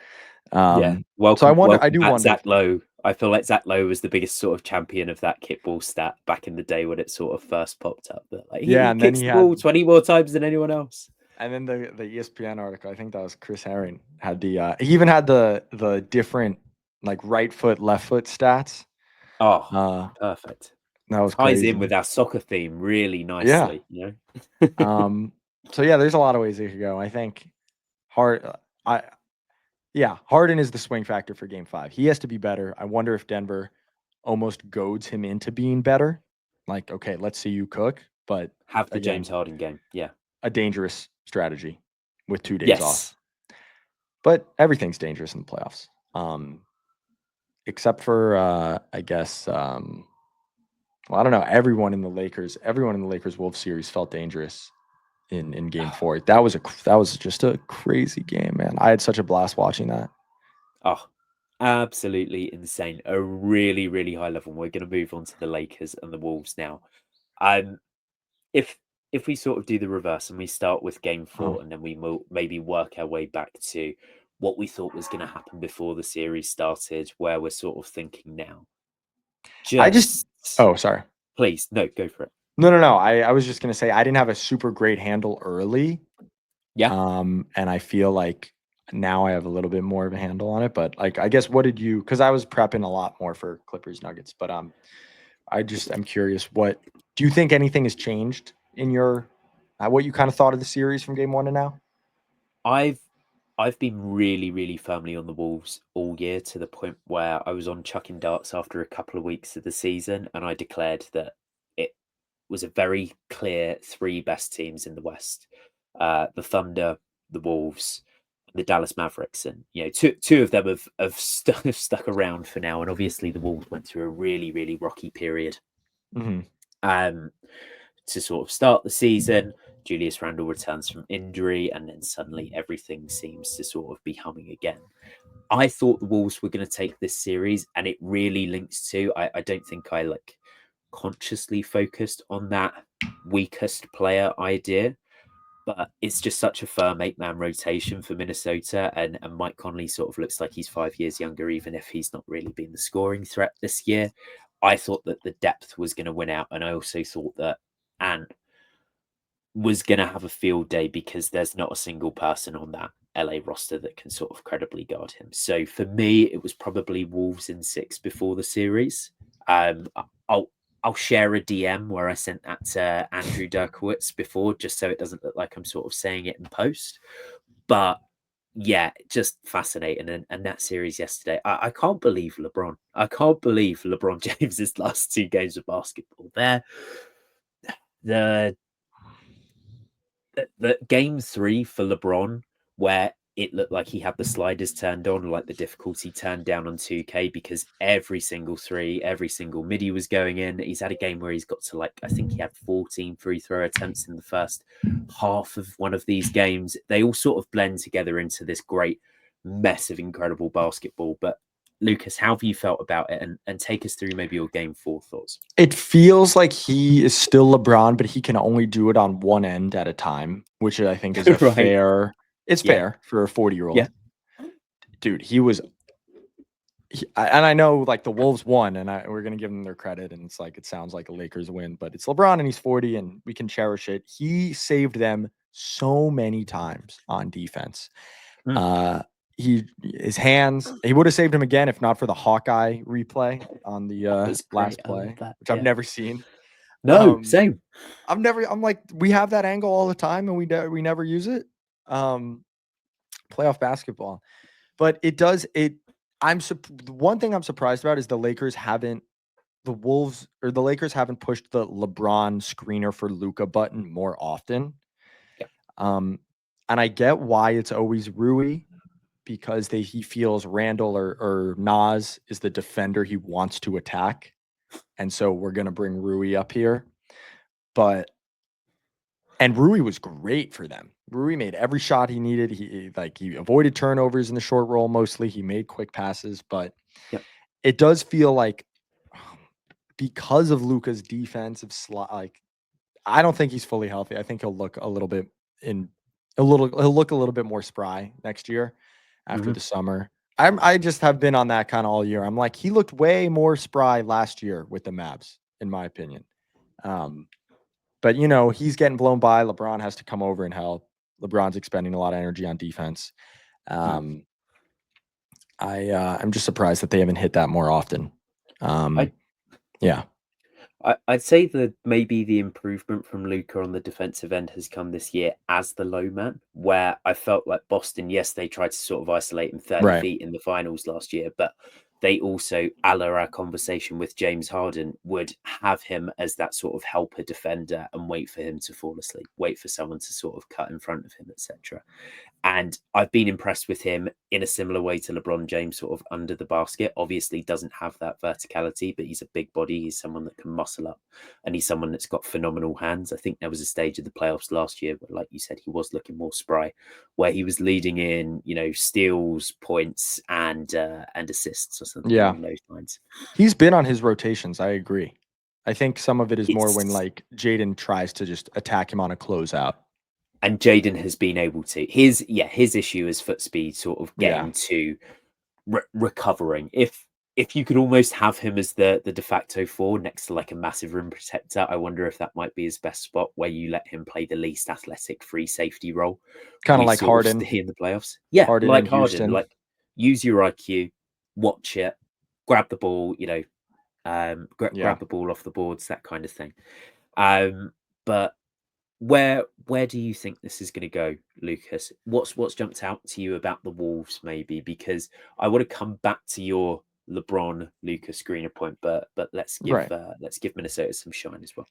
S2: Welcome,
S1: so I wonder. I do wonder.
S2: Zach Lowe. I feel like Zach Lowe was the biggest sort of champion of that kickball stat back in the day when it sort of first popped up. But like, he kicks the ball 20 more times than anyone else.
S1: And then the ESPN article, I think that was Chris Herring, had the he even had the different like right foot, left foot stats.
S2: Oh, perfect.
S1: That was
S2: ties
S1: crazy.
S2: in with our soccer theme really nicely.
S1: Yeah. So yeah, there's a lot of ways they could go. I think Harden is the swing factor for Game 5. He has to be better. I wonder if Denver almost goads him into being better. Like, okay, let's see you cook, but
S2: have the James Harden game. Yeah,
S1: a dangerous strategy with 2 days off. But everything's dangerous in the playoffs, except for I guess. Well, I don't know. Everyone in the Lakers Wolves series felt dangerous in Game 4. That was just a crazy game, man. I had such a blast watching that.
S2: Oh, absolutely insane. A really, really high level. We're going to move on to the Lakers and the Wolves now. If we sort of do the reverse and we start with Game 4 and then we maybe work our way back to what we thought was going to happen before the series started, where we're sort of thinking now.
S1: Sorry.
S2: Please, no, go for it.
S1: No. I was just going to say I didn't have a super great handle early.
S2: Yeah.
S1: And I feel like now I have a little bit more of a handle on it. But like, I guess, because I was prepping a lot more for Clippers Nuggets, but I'm curious, what do you think anything has changed in your what you kind of thought of the series from Game 1 to now?
S2: I've been really, really firmly on the Wolves all year, to the point where I was on chucking darts after a couple of weeks of the season, and I declared that it was a very clear 3 best teams in the West: the Thunder, the Wolves, the Dallas Mavericks. And two of them have stuck around for now, and obviously the Wolves went through a really, really rocky period. To sort of start the season. Julius Randle returns from injury, and then suddenly everything seems to sort of be humming again. I thought the Wolves were going to take this series, and it really links to, I don't think I consciously focused on that weakest player idea, but it's just such a firm 8-man rotation for Minnesota, and Mike Conley sort of looks like he's 5 years younger, even if he's not really been the scoring threat this year. I thought that the depth was going to win out, and I also thought that Ant was going to have a field day, because there's not a single person on that LA roster that can sort of credibly guard him. So for me, it was probably Wolves in 6 before the series. I'll share a DM where I sent that to Andrew Derkowitz before, just so it doesn't look like I'm sort of saying it in post. But yeah, just fascinating. And that series yesterday, I can't believe LeBron. I can't believe LeBron James's last 2 games of basketball there. The Game 3 for LeBron, where it looked like he had the sliders turned on, like the difficulty turned down on 2K, because every single 3, every single midi was going in. He's had a game where he's got to I think he had 14 free throw attempts in the first half of one of these games. They all sort of blend together into this great mess of incredible basketball. But Lucas, how have you felt about it? And take us through maybe your game 4 thoughts.
S1: It feels like he is still LeBron, but he can only do it on one end at a time, which I think is a
S2: Right.
S1: it's fair for a 40-year-old.
S2: Yeah.
S1: Dude, and I know like the Wolves won, and we're going to give them their credit. And it's like, it sounds like a Lakers win, but it's LeBron and he's 40 and we can cherish it. He saved them so many times on defense. His hands, he would have saved him again if not for the Hawkeye replay on the last play, which I've never seen.
S2: No, same.
S1: I'm like, we have that angle all the time and we never use it. Playoff basketball. But the one thing I'm surprised about is the Lakers haven't pushed the LeBron screener for Luka button more often.
S2: Yeah.
S1: And I get why it's always Rui, because he feels Randall or Nas is the defender he wants to attack. And so we're going to bring Rui up here. And Rui was great for them. Rui made every shot he needed. He avoided turnovers in the short roll mostly. He made quick passes, but it does feel like because of Luka's defensive slot, like I don't think he's fully healthy. I think he'll look a little bit more spry next year after the summer. I just have been on that kind of all year. I'm like, he looked way more spry last year with the Mavs, in my opinion. But, he's getting blown by. LeBron has to come over and help. LeBron's expending a lot of energy on defense. I'm just surprised that they haven't hit that more often. Yeah.
S2: I'd say that maybe the improvement from Luka on the defensive end has come this year as the low man, where I felt like Boston, yes, they tried to sort of isolate him 30 feet in the finals last year, but they also, a la our conversation with James Harden, would have him as that sort of helper defender and wait for him to fall asleep, wait for someone to sort of cut in front of him, etc. And I've been impressed with him in a similar way to LeBron James, sort of under the basket. Obviously doesn't have that verticality, but he's a big body. He's someone that can muscle up, and he's someone that's got phenomenal hands. I think there was a stage of the playoffs last year where, like you said, he was looking more spry, where he was leading in, steals, points, and assists or something along those lines.
S1: He's been on his rotations. I agree. I think some of it is more when like Jaden tries to just attack him on a closeout.
S2: And Jaden has been able to. His issue is foot speed, sort of getting to recovering. If you could almost have him as the de facto 4 next to like a massive rim protector, I wonder if that might be his best spot, where you let him play the least athletic free safety role.
S1: Kind of like Harden
S2: in the playoffs. Yeah,
S1: Harden
S2: like
S1: Harden. Houston.
S2: Like use your IQ, watch it, grab the ball, grab the ball off the boards, that kind of thing. But where do you think this is going to go, Lucas? What's jumped out to you about the Wolves, maybe? Because I want to come back to your LeBron Lucas screener point, but let's give Minnesota some shine as well.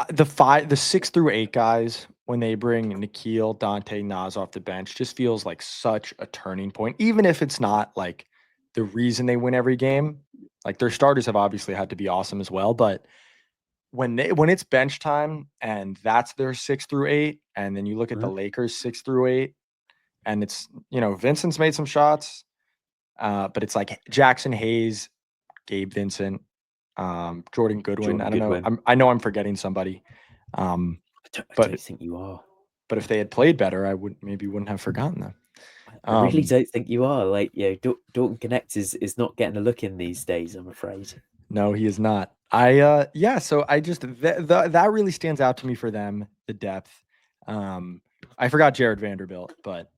S1: The 6 through 8 guys, when they bring Nikhil, Dante, Nas off the bench, just feels like such a turning point. Even if it's not like the reason they win every game, like their starters have obviously had to be awesome as well, but when it's bench time and that's their 6 through 8, and then you look at the Lakers 6 through 8, and it's, Vincent's made some shots, but it's like Jackson Hayes, Gabe Vincent, Jordan Goodwin. I don't know. I know I'm forgetting somebody.
S2: I don't think you are.
S1: But if they had played better, I wouldn't have forgotten them.
S2: I really don't think you are. Like, Dalton Connect is not getting a look in these days, I'm afraid.
S1: No, he is not. So I just that really stands out to me for them, the depth. I forgot Jared Vanderbilt, but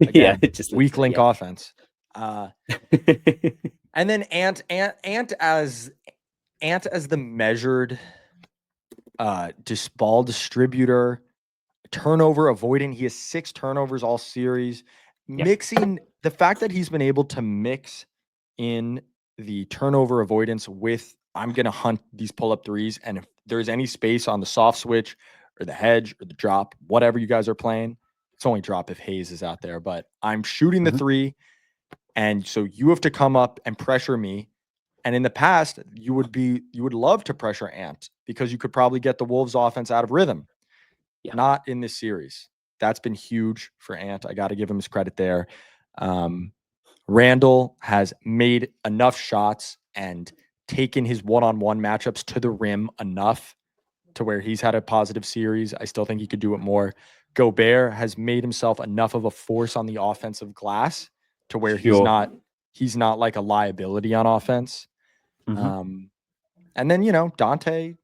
S1: again, just weak link offense. And then Ant as the measured ball distributor, turnover avoiding. He has 6 turnovers all series. Mixing the fact that he's been able to mix in the turnover avoidance with, I'm going to hunt these pull-up threes, and if there's any space on the soft switch or the hedge or the drop, whatever you guys are playing, it's only drop if Hayes is out there, but I'm shooting the 3, and so you have to come up and pressure me. And in the past, you would love to pressure Ant because you could probably get the Wolves offense out of rhythm. Not in this series. That's been huge for Ant. I got to give him his credit there. Randall has made enough shots and taken his one-on-one matchups to the rim enough to where he's had a positive series. I still think he could do it more. Gobert has made himself enough of a force on the offensive glass to where
S2: Sure.
S1: he's not like a liability on offense.
S2: Hmm.
S1: And then, Dante,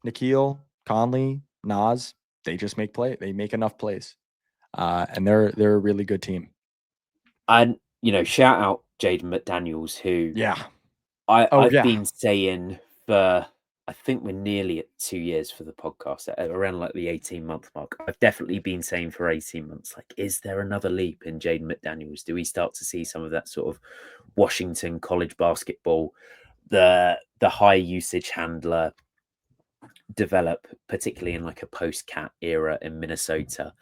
S1: Nikhil, Conley, Nas, they just make play. They make enough plays. And they're a really good team.
S2: And shout out Jaden McDaniels, who
S1: Yeah.
S2: I've
S1: Yeah.
S2: been saying for, I think we're nearly at 2 years for the podcast, at around like the 18-month mark. I've definitely been saying for 18 months, like, is there another leap in Jaden McDaniels? Do we start to see some of that sort of Washington college basketball, the high usage handler develop, particularly in like a post-Cat era in Minnesota?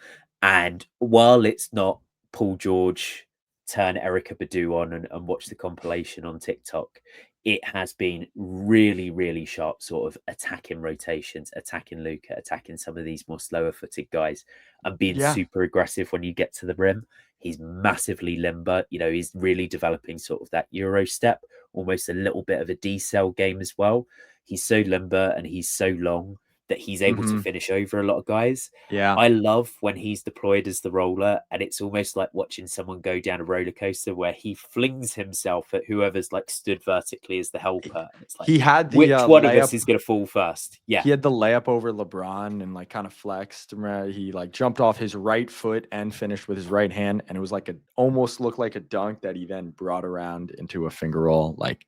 S2: And while it's not Paul George, turn Erica Badu on and watch the compilation on TikTok, it has been really, really sharp sort of attacking rotations, attacking Luca, attacking some of these more slower footed guys, and being
S1: Yeah.
S2: super aggressive when you get to the rim. He's massively limber. He's really developing sort of that Euro step, almost a little bit of a decel game as well. He's so limber and he's so long that he's able to finish over a lot of guys.
S1: Yeah.
S2: I love when he's deployed as the roller, and it's almost like watching someone go down a roller coaster where he flings himself at whoever's like stood vertically as the helper, and it's like,
S1: He had the
S2: which one of us
S1: layup.
S2: is going to fall first? Yeah,
S1: He had the layup over LeBron and like kind of flexed. He like jumped off his right foot and finished with his right hand, and it was like almost looked like a dunk that he then brought around into a finger roll. Like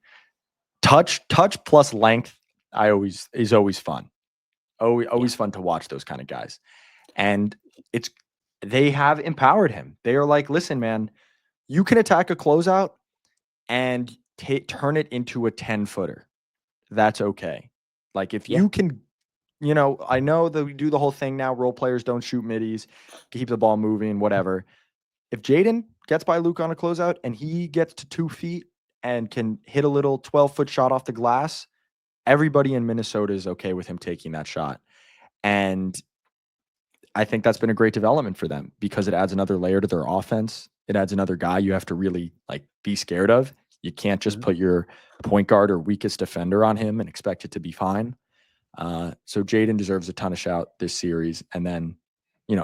S1: touch plus length. Is always fun. Always fun to watch those kind of guys. And they have empowered him. They are like, listen, man, you can attack a closeout and turn it into a 10-footer. That's okay. Like if
S2: yeah,
S1: you can, I know that we do the whole thing now. Role players don't shoot middies, keep the ball moving, whatever. If Jaden gets by Luke on a closeout and he gets to 2 feet and can hit a little 12-foot shot off the glass, everybody in Minnesota is okay with him taking that shot. And I think that's been a great development for them because it adds another layer to their offense. It adds another guy you have to really like be scared of. You can't just put your point guard or weakest defender on him and expect it to be fine. So Jaden deserves a ton of shout this series, and then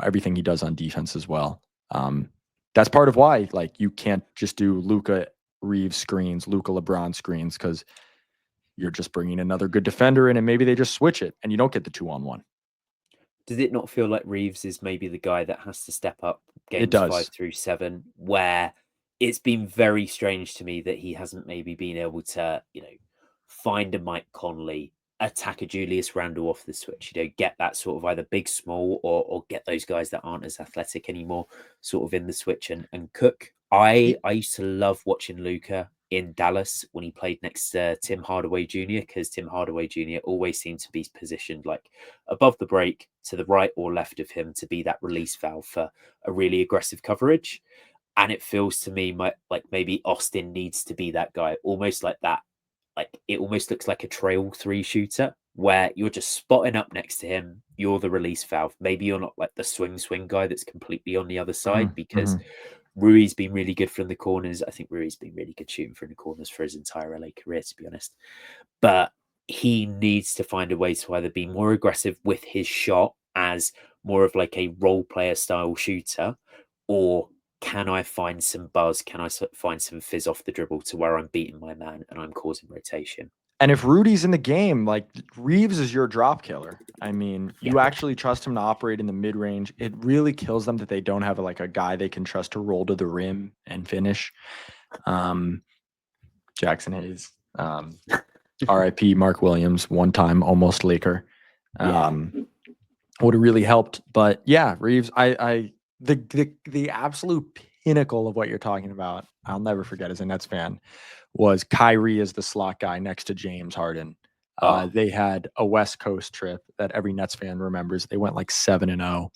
S1: everything he does on defense as well. That's part of why like you can't just do Luca Reeves screens, Luca LeBron screens, because you're just bringing another good defender in, and maybe they just switch it, and you don't get the 2-on-1.
S2: Does it not feel like Reeves is maybe the guy that has to step up
S1: It
S2: games 5
S1: does.
S2: through 7, where it's been very strange to me that he hasn't maybe been able to, find a Mike Conley, attack a Julius Randle off the switch, get that sort of either big, small, or get those guys that aren't as athletic anymore sort of in the switch and cook. I used to love watching Luca in Dallas when he played next to Tim Hardaway Jr., because Tim Hardaway Jr. always seemed to be positioned like above the break to the right or left of him to be that release valve for a really aggressive coverage. And it feels to me like maybe Austin needs to be that guy, almost like that. Like it almost looks like a trail 3 shooter where you're just spotting up next to him. You're the release valve. Maybe you're not like the swing guy that's completely on the other side, because Rui's been really good from the corners. I think Rui's been really good shooting from the corners for his entire LA career, to be honest. But he needs to find a way to either be more aggressive with his shot as more of like a role player style shooter, or can I find some buzz? Can I find some fizz off the dribble to where I'm beating my man and I'm causing rotation?
S1: And if Rudy's in the game, like Reeves is your drop killer. I mean,
S2: Yeah.
S1: you actually trust him to operate in the mid range. It really kills them that they don't have a guy they can trust to roll to the rim and finish. Jackson Hayes, R.I.P. Mark Williams, one-time almost Laker. Would have really helped, but yeah, Reeves. The absolute pinnacle of what you're talking about, I'll never forget as a Nets fan, was Kyrie as the slot guy next to James Harden. They had a West Coast trip that every Nets fan remembers. They went like 7-0.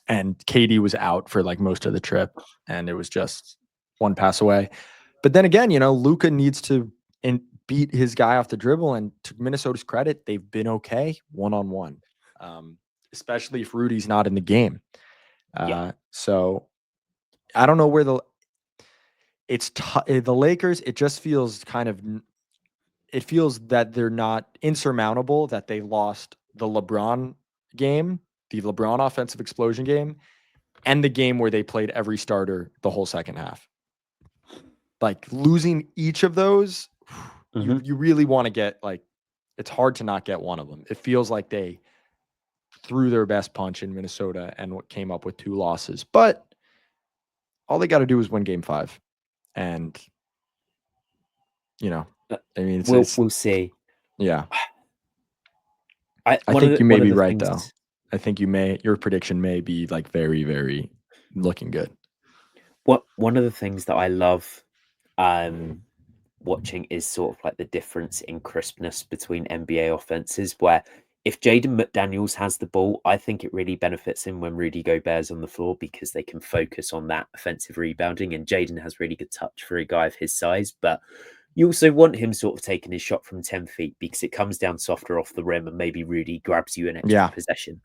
S1: And KD was out for like most of the trip, and it was just one pass away. But then again, Luka needs to beat his guy off the dribble, and to Minnesota's credit, they've been okay one-on-one, especially if Rudy's not in the game. So I don't know where the Lakers. It just feels it feels that they're not insurmountable, that they lost the LeBron game, the LeBron offensive explosion game, and the game where they played every starter the whole second half. Like losing each of those, you really want to get like, it's hard to not get one of them. It feels like they threw their best punch in Minnesota and came up with 2 losses. But all they got to do is win game 5. And, I mean,
S2: we'll see.
S1: Yeah.
S2: I
S1: think you may
S2: one of
S1: be
S2: the
S1: right,
S2: things,
S1: though. I think your prediction may be like very, very looking good.
S2: one of the things that I love watching is sort of like the difference in crispness between NBA offenses, where if Jaden McDaniels has the ball, I think it really benefits him when Rudy Gobert's on the floor because they can focus on that offensive rebounding. And Jaden has really good touch for a guy of his size, but you also want him sort of taking his shot from 10 feet because it comes down softer off the rim and maybe Rudy grabs you an extra possession.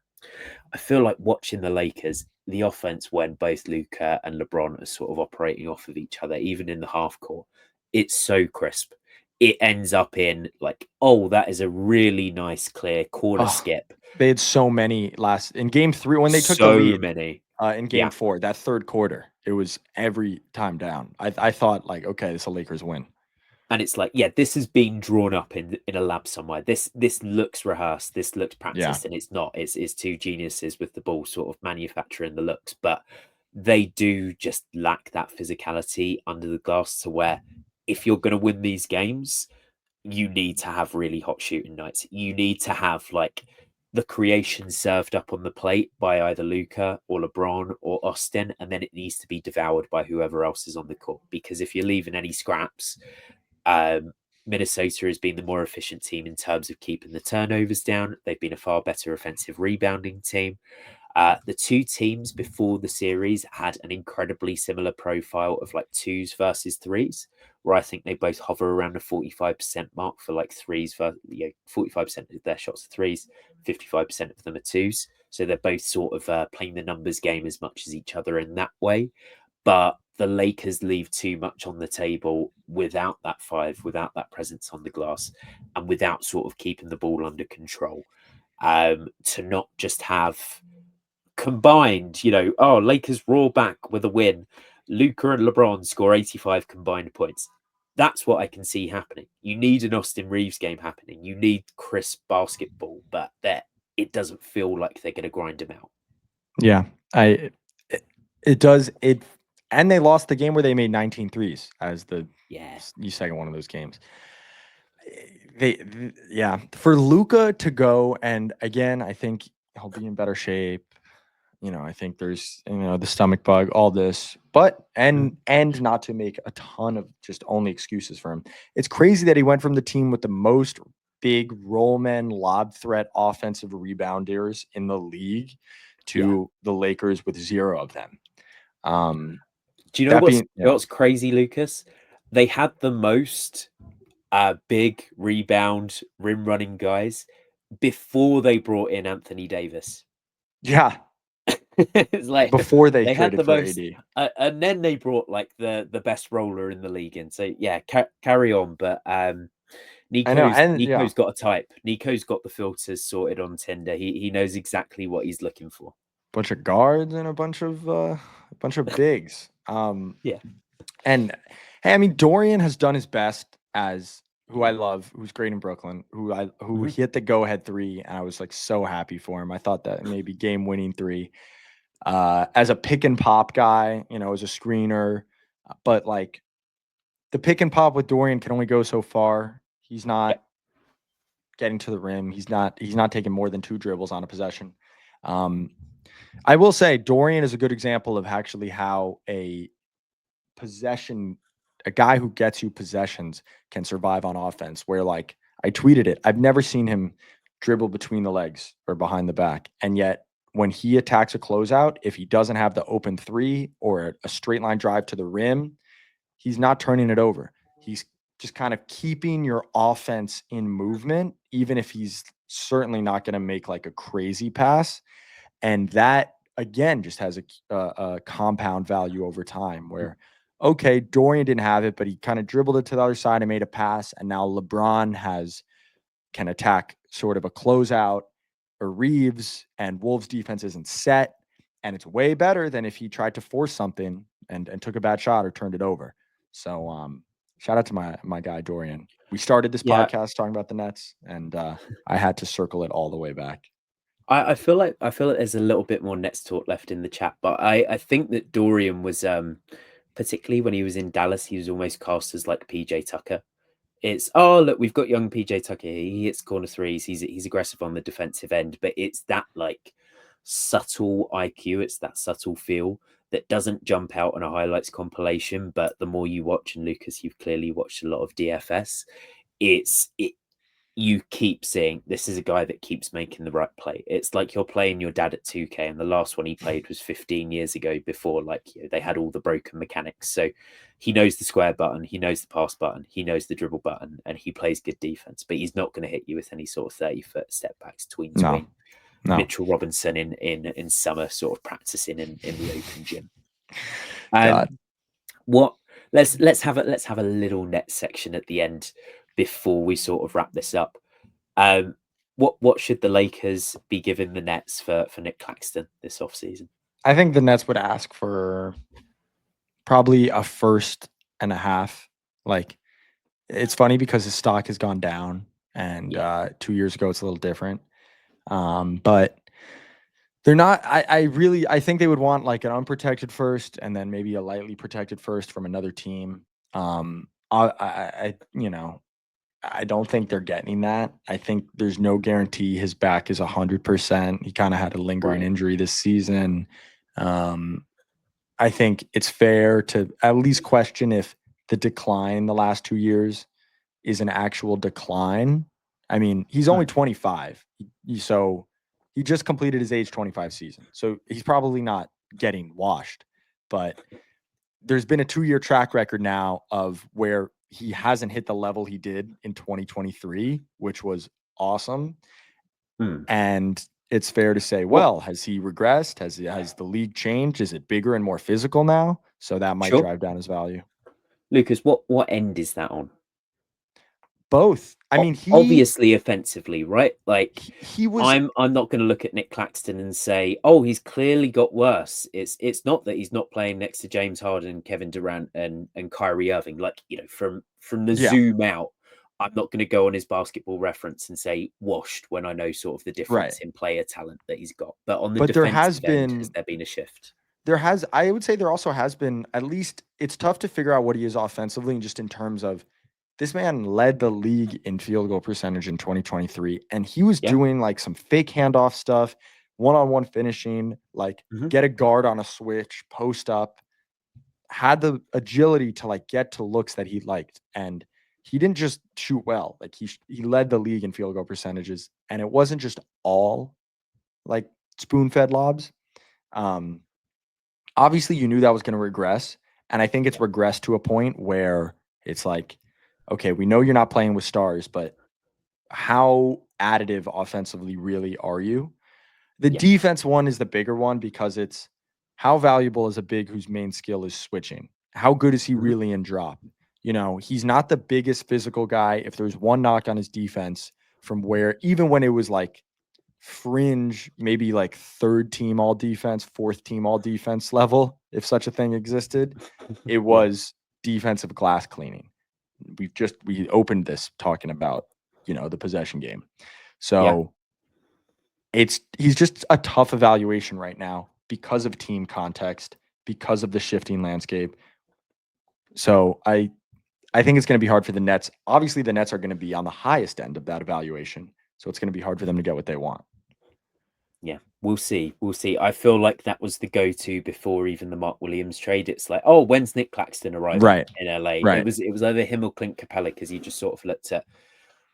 S2: I feel like watching the Lakers, the offense when both Luka and LeBron are sort of operating off of each other, even in the half court, it's so crisp. It ends up in like, oh, that is a really nice clear corner skip.
S1: They had so many in game 3 when they took the
S2: So
S1: lead.
S2: many.
S1: In game 4, that third quarter, it was every time down. I thought like, okay, this is a Lakers win.
S2: And it's like, yeah, this has been drawn up in a lab somewhere. This looks rehearsed. This looks practiced, and it's not. It's 2 geniuses with the ball sort of manufacturing the looks, but they do just lack that physicality under the glass to where if you're going to win these games, you need to have really hot shooting nights. You need to have like the creation served up on the plate by either Luka or LeBron or Austin, and then it needs to be devoured by whoever else is on the court. Because if you're leaving any scraps, Minnesota has been the more efficient team in terms of keeping the turnovers down. They've been a far better offensive rebounding team. The 2 teams before the series had an incredibly similar profile of like 2s versus 3s, where I think they both hover around the 45% mark for like 3s. 45% of their shots are 3s, 55% of them are 2s. So they're both sort of playing the numbers game as much as each other in that way. But the Lakers leave too much on the table without that 5, without that presence on the glass, and without sort of keeping the ball under control. To not just have combined, Lakers roar back with a win. Luka and LeBron score 85 combined points. That's what I can see happening. You need an Austin Reeves game happening. You need crisp basketball, but it doesn't feel like they're going to grind them out.
S1: Yeah, it does. And they lost the game where they made 19 threes as the second one of those games. For Luka to go, and again, I think he'll be in better shape. I think there's the stomach bug, all this, but and not to make a ton of just only excuses for him. It's crazy that he went from the team with the most big roll men, lob threat, offensive rebounders in the league to the Lakers with 0 of them.
S2: Do you know what's crazy, Lucas? They had the most big rebound rim running guys before they brought in Anthony Davis.
S1: Yeah.
S2: It's like
S1: before they
S2: had
S1: traded
S2: the
S1: for
S2: most,
S1: AD.
S2: And then they brought like the best roller in the league in. So yeah, carry on. But Nico's got a type. Nico's got the filters sorted on Tinder. He knows exactly what he's looking for.
S1: Bunch of guards and a bunch of bigs.
S2: Yeah.
S1: And hey, I mean, Dorian has done his best as who I love, who's great in Brooklyn, who hit the go-ahead 3, and I was like so happy for him. I thought that maybe game-winning 3. As a pick and pop guy, as a screener, but like the pick and pop with Dorian can only go so far. He's not getting to the rim. He's not taking more than 2 dribbles on a possession. I will say Dorian is a good example of actually how a guy who gets you possessions can survive on offense, where like I tweeted it. I've never seen him dribble between the legs or behind the back. And yet when he attacks a closeout, if he doesn't have the open 3 or a straight line drive to the rim, he's not turning it over. He's just kind of keeping your offense in movement, even if he's certainly not going to make like a crazy pass. And that, again, just has a compound value over time where okay, Dorian didn't have it, but he kind of dribbled it to the other side and made a pass. And now LeBron can attack sort of a closeout or Reeves, and Wolves defense isn't set. And it's way better than if he tried to force something and took a bad shot or turned it over. So shout out to my guy Dorian. We started this
S2: Yeah,
S1: podcast talking about the Nets, and I had to circle it all the way back.
S2: I feel like there's a little bit more Nets talk left in the chat, but I think that Dorian was particularly when he was in Dallas, he was almost cast as like PJ Tucker. It's, oh look, we've got young PJ Tucker here. He hits corner threes. He's aggressive on the defensive end, but it's that like subtle IQ, it's that subtle feel that doesn't jump out on a highlights compilation. But the more you watch, and Lucas, you've clearly watched a lot of DFS, it you keep seeing this is a guy that keeps making the right play. It's like you're playing your dad at 2K, and the last one he played was 15 years ago before they had all the broken mechanics. So he knows the square button, he knows the pass button, he knows the dribble button, and he plays good defense, but he's not going to hit you with any sort of 30-foot step backs, tween.
S1: No.
S2: Mitchell Robinson in summer sort of practicing in the open gym. What let's have a little net section at the end before we sort of wrap this up. What should the Lakers be giving the Nets for Nick Claxton this offseason?
S1: I think the Nets would ask for probably a first and a half. Like, it's funny because his stock has gone down, and 2 years ago it's a little different. But they're not. I think they would want like an unprotected first, and then maybe a lightly protected first from another team. I don't think they're getting that. I think there's no guarantee his back is 100%. He kind of had a lingering injury this season. I think it's fair to at least question if the decline the last 2 years is an actual decline. I mean, he's only 25, so he just completed his age 25 season. So he's probably not getting washed, but there's been a 2-year track record now of where he hasn't hit the level he did in 2023, which was awesome. And it's fair to say, well, has he regressed? Has the league changed? Is it bigger and more physical now? So that might drive down his value.
S2: Lucas, what end is that on?
S1: Both. I mean, he
S2: obviously offensively, right? Like
S1: he was.
S2: I'm not going to look at Nick Claxton and say, oh, he's clearly got worse. It's not that he's not playing next to James Harden, Kevin Durant, and Kyrie Irving. Like, you know, from the zoom out, I'm not going to go on his basketball reference and say washed when I know sort of the difference in player talent that he's got. But on the defensive end, has there been a shift?
S1: I would say there also has been, at least it's tough to figure out what he is offensively, and just in terms of this man led the league in field goal percentage in 2023, and he was doing like some fake handoff stuff, one-on-one finishing, like get a guard on a switch, post up, had the agility to like get to looks that he liked. And he didn't just shoot well, like he led the league in field goal percentages, and it wasn't just all like spoon-fed lobs. Obviously you knew that was going to regress, and I think it's regressed to a point where it's like, okay, we know you're not playing with stars, but how additive offensively really are you? The defense one is the bigger one, because it's how valuable is a big whose main skill is switching? How good is he really in drop? You know, he's not the biggest physical guy. If there's one knock on his defense from where, even when it was like fringe, maybe like third team all defense, fourth team all defense level, if such a thing existed, it was defensive glass cleaning. We opened this talking about, you know, the possession game. So he's just a tough evaluation right now because of team context, because of the shifting landscape. So I think it's going to be hard for the Nets. Obviously, the Nets are going to be on the highest end of that evaluation, so it's going to be hard for them to get what they want.
S2: Yeah, we'll see. We'll see. I feel like that was the go-to before even the Mark Williams trade. It's like, oh, when's Nick Claxton arriving in LA?
S1: Right.
S2: It was either him or Clint Capella, because he just sort of looked at,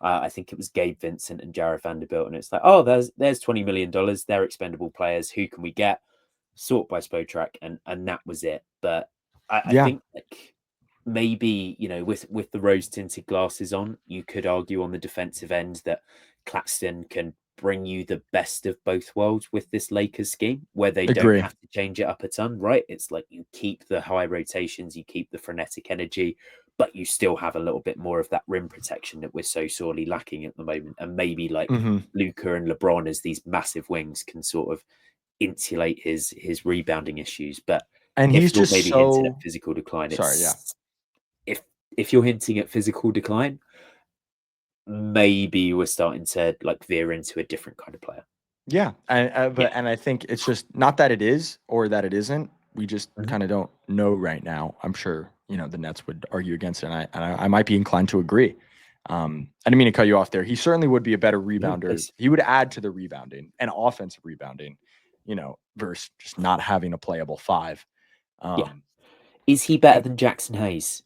S2: I think it was Gabe Vincent and Jared Vanderbilt, and it's like, oh, there's $20 million. They're expendable players. Who can we get? Sort by Spotrac, and that was it. But I think like maybe, you know, with the rose tinted glasses on, you could argue on the defensive end that Claxton can bring you the best of both worlds with this Lakers scheme, where they don't
S1: Agree.
S2: have to change it up a ton, right? It's like you keep the high rotations, you keep the frenetic energy, but you still have a little bit more of that rim protection that we're so sorely lacking at the moment. And maybe like Luka and LeBron as these massive wings can sort of insulate his rebounding issues. But
S1: And
S2: if
S1: he's
S2: you're
S1: just
S2: maybe hinting at
S1: so
S2: physical decline,
S1: sorry. Yeah.
S2: it's if you're hinting at physical decline, maybe we're starting to like veer into a different kind of player.
S1: Yeah. And I think it's just not that it is or that it isn't. We just kind of don't know right now. I'm sure, the Nets would argue against it. And I might be inclined to agree. I didn't mean to cut you off there. He certainly would be a better rebounder. He would add to the rebounding and offensive rebounding, versus just not having a playable five.
S2: Is he better than Jackson Hayes?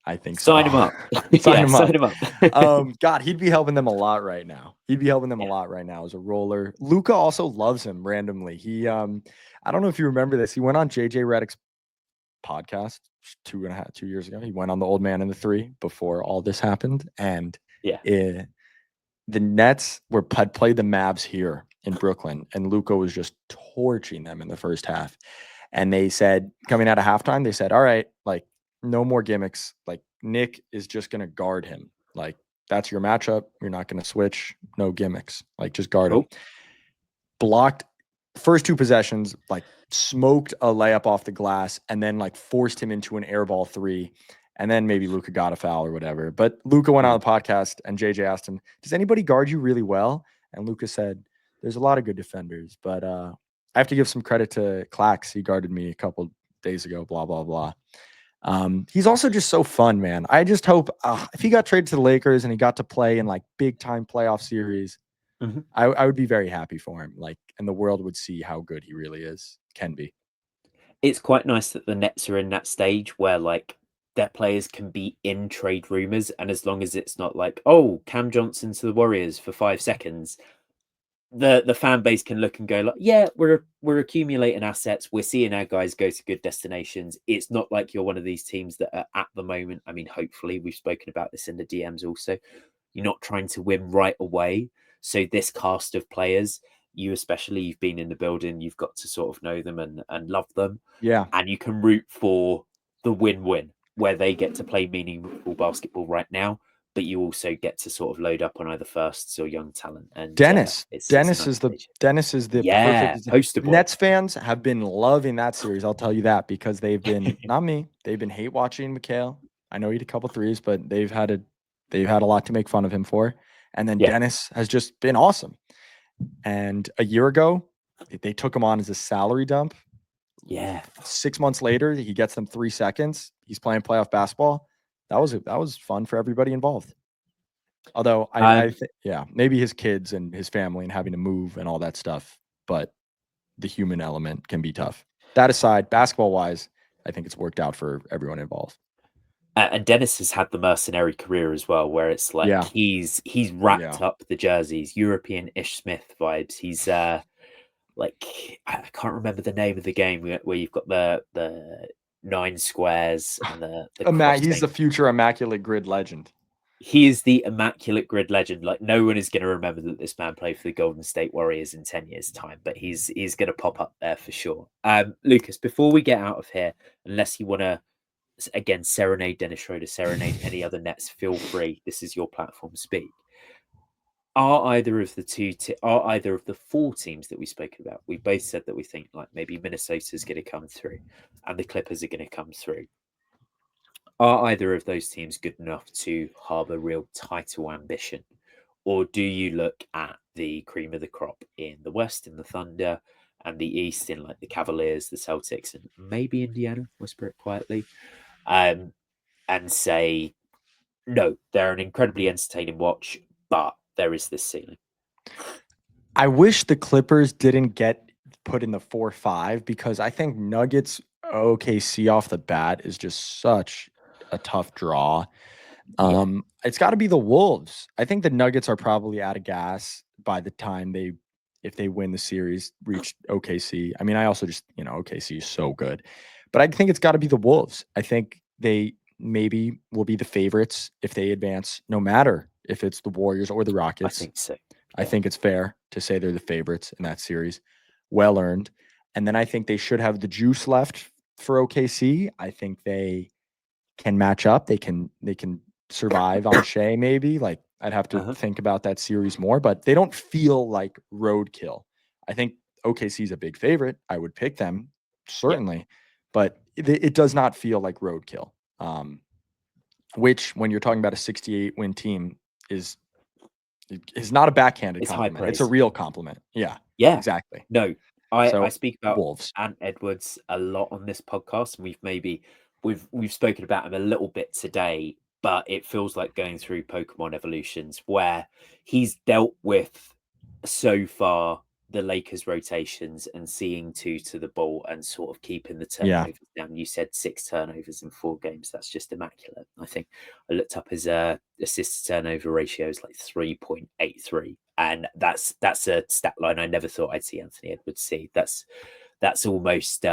S1: I think
S2: Sign
S1: so.
S2: him up.
S1: Sign him up.
S2: Sign him up.
S1: God, he'd be helping them a lot right now. He'd be helping them a lot right now as a roller. Luca also loves him randomly. He, I don't know if you remember this. He went on JJ Redick's podcast 2 years ago. He went on the Old Man and the Three before all this happened, and the Nets had played the Mavs here in Brooklyn, and Luca was just torching them in the first half. And they said, coming out of halftime, they said, all right, like, no more gimmicks. Like, Nick is just going to guard him. Like, that's your matchup. You're not going to switch. No gimmicks. Like, just guard him. Blocked first two possessions, like, smoked a layup off the glass, and then, like, forced him into an air ball three. And then maybe Luca got a foul or whatever. But Luca went on the podcast, and JJ asked him, does anybody guard you really well? And Luca said, there's a lot of good defenders, but I have to give some credit to Clax. He guarded me a couple days ago, blah, blah, blah. He's also just so fun, man. I just hope if he got traded to the Lakers and he got to play in like big time playoff series, I would be very happy for him. Like, and the world would see how good he really can be.
S2: It's quite nice that the Nets are in that stage where like their players can be in trade rumors, and as long as it's not like, oh, Cam Johnson to the Warriors for 5 seconds, the fan base can look and go like, yeah, we're accumulating assets, we're seeing our guys go to good destinations. It's not like you're one of these teams that are at the moment, I mean, hopefully we've spoken about this in the DMs also, you're not trying to win right away. So this cast of players, you especially, you've been in the building, you've got to sort of know them and love them, and you can root for the win-win where they get to play meaningful basketball right now, but you also get to sort of load up on either firsts or young talent. And
S1: Dennis is the perfect
S2: poster boy.
S1: Nets fans have been loving that series. I'll tell you that, because they've been not me. They've been hate watching Mikal. I know he had a couple threes, but they've had a lot to make fun of him for. And then Dennis has just been awesome. And a year ago, they took him on as a salary dump. 6 months later, he gets them 3 seconds. He's playing playoff basketball. That was fun for everybody involved. Although I think, maybe his kids and his family and having to move and all that stuff, but the human element can be tough. That aside, basketball wise, I think it's worked out for everyone involved.
S2: And Dennis has had the mercenary career as well, where it's like he's wrapped up the jerseys, European Ish Smith vibes. He's like, I can't remember the name of the game where you've got the 9 squares and the
S1: he's the future immaculate grid legend.
S2: He is the immaculate grid legend. Like, no one is going to remember that this man played for the Golden State Warriors in 10 years' time, but he's going to pop up there for sure. Lucas, before we get out of here, unless you want to again serenade Dennis Schroeder, serenade any other Nets, feel free. This is your platform. Speak. Are either of the 4 teams that we spoke about? We both said that we think like maybe Minnesota's going to come through, and the Clippers are going to come through. Are either of those teams good enough to harbour real title ambition? Or do you look at the cream of the crop in the West, in the Thunder, and the East, in like the Cavaliers, the Celtics, and maybe Indiana, whisper it quietly, and say, no, they're an incredibly entertaining watch, but there is this ceiling?
S1: I wish the Clippers didn't get put in the 4-5, because I think Nuggets OKC off the bat is just such a tough draw. It's got to be the Wolves. I think the Nuggets are probably out of gas by the time if they win the series, reach OKC. I mean, I also just, OKC is so good, but I think it's got to be the Wolves. I think they maybe will be the favorites if they advance, no matter if it's the Warriors or the Rockets.
S2: I think so.
S1: I think it's fair to say they're the favorites in that series. Well earned. And then I think they should have the juice left for OKC. I think they can match up. They can survive on Shea maybe. Like I'd have to think about that series more, but they don't feel like roadkill. I think OKC is a big favorite. I would pick them certainly, but it does not feel like roadkill. Which when you're talking about a 68 win team is not a backhanded
S2: It's high
S1: compliment. It's
S2: praise.
S1: a real compliment. Yeah.
S2: Yeah.
S1: Exactly.
S2: No, I
S1: So
S2: speak about
S1: Wolves.
S2: Ant Edwards a lot on this podcast, and we've spoken about him a little bit today, but it feels like going through Pokemon evolutions where he's dealt with so far the Lakers rotations and seeing two to the ball and sort of keeping the
S1: Yeah.
S2: turnovers down. You said 6 turnovers in 4 games. That's just immaculate. I think I looked up his assist to turnover ratio is like 3.83. And that's a stat line I never thought I'd see Anthony Edwards see. That's almost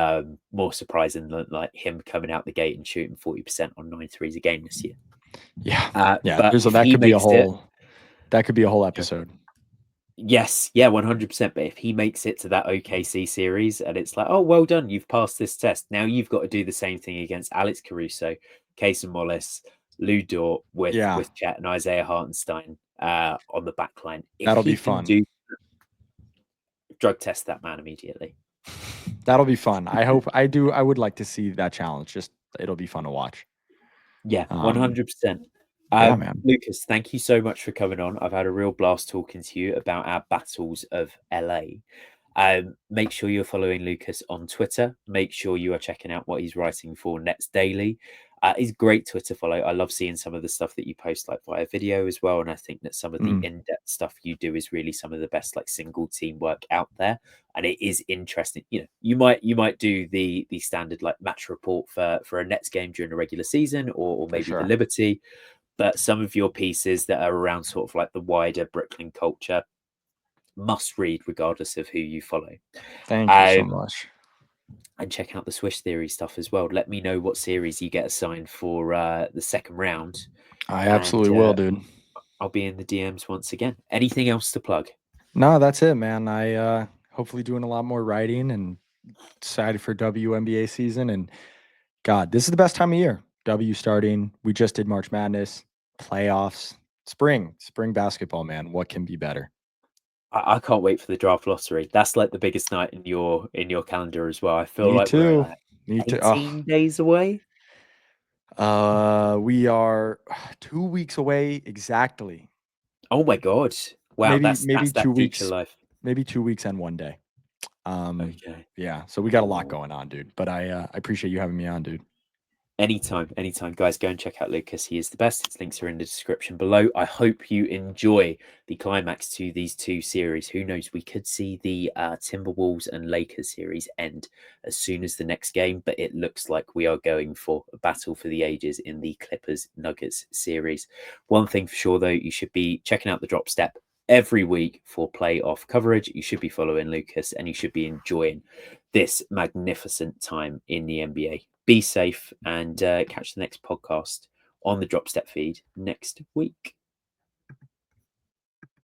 S2: more surprising than like him coming out the gate and shooting 40% on 9 threes a game this year.
S1: Yeah. Yeah.
S2: But if
S1: That
S2: he
S1: could be a
S2: makes it,
S1: whole episode.
S2: yes, yeah, 100%. But if he makes it to that OKC series and it's like, oh, well done, you've passed this test. Now you've got to do the same thing against Alex Caruso, Casey Mollis, Lou Dort with Chet and Isaiah Hartenstein on the back line. If
S1: That'll
S2: he
S1: be
S2: can
S1: fun.
S2: drug test that man immediately.
S1: That'll be fun. I would like to see that challenge. Just it'll be fun to watch.
S2: Yeah, 100%.
S1: Yeah, man.
S2: Lucas, thank you so much for coming on. I've had a real blast talking to you about our battles of LA. Make sure you're following Lucas on Twitter. Make sure you are checking out what he's writing for Nets Daily. He's great Twitter follow. I love seeing some of the stuff that you post like via video as well. And I think that some of the in-depth stuff you do is really some of the best like single team work out there. And it is interesting. You know, you might do the standard like match report for a Nets game during a regular season or maybe the Liberty. But some of your pieces that are around sort of like the wider Brooklyn culture must read regardless of who you follow.
S1: Thank you so much.
S2: And check out the Swish Theory stuff as well. Let me know what series you get assigned for the second round.
S1: I absolutely will, dude.
S2: I'll be in the DMs once again. Anything else to plug?
S1: No, that's it, man. I hopefully doing a lot more writing and excited for WNBA season. And God, this is the best time of year. W starting. We just did March Madness, playoffs, spring basketball, man. What can be better?
S2: I can't wait for the draft lottery. That's like the biggest night in your calendar as well. I feel
S1: Me
S2: like
S1: too.
S2: we're like 18 days away.
S1: We are 2 weeks away exactly.
S2: Oh my god! Wow, that's
S1: 2 weeks.
S2: Life.
S1: Maybe 2 weeks and 1 day.
S2: Okay.
S1: Yeah. So we got a lot going on, dude. But I appreciate you having me on, dude.
S2: Anytime, guys. Go and check out Lucas. He is the best. His links are in the description below. I hope you enjoy the climax to these 2 series. Who knows? We could see the Timberwolves and Lakers series end as soon as the next game, but it looks like we are going for a battle for the ages in the Clippers Nuggets series. One thing for sure, though, you should be checking out the Drop Step every week for playoff coverage. You should be following Lucas and you should be enjoying this magnificent time in the NBA. Be safe and catch the next podcast on the Drop Step feed next week.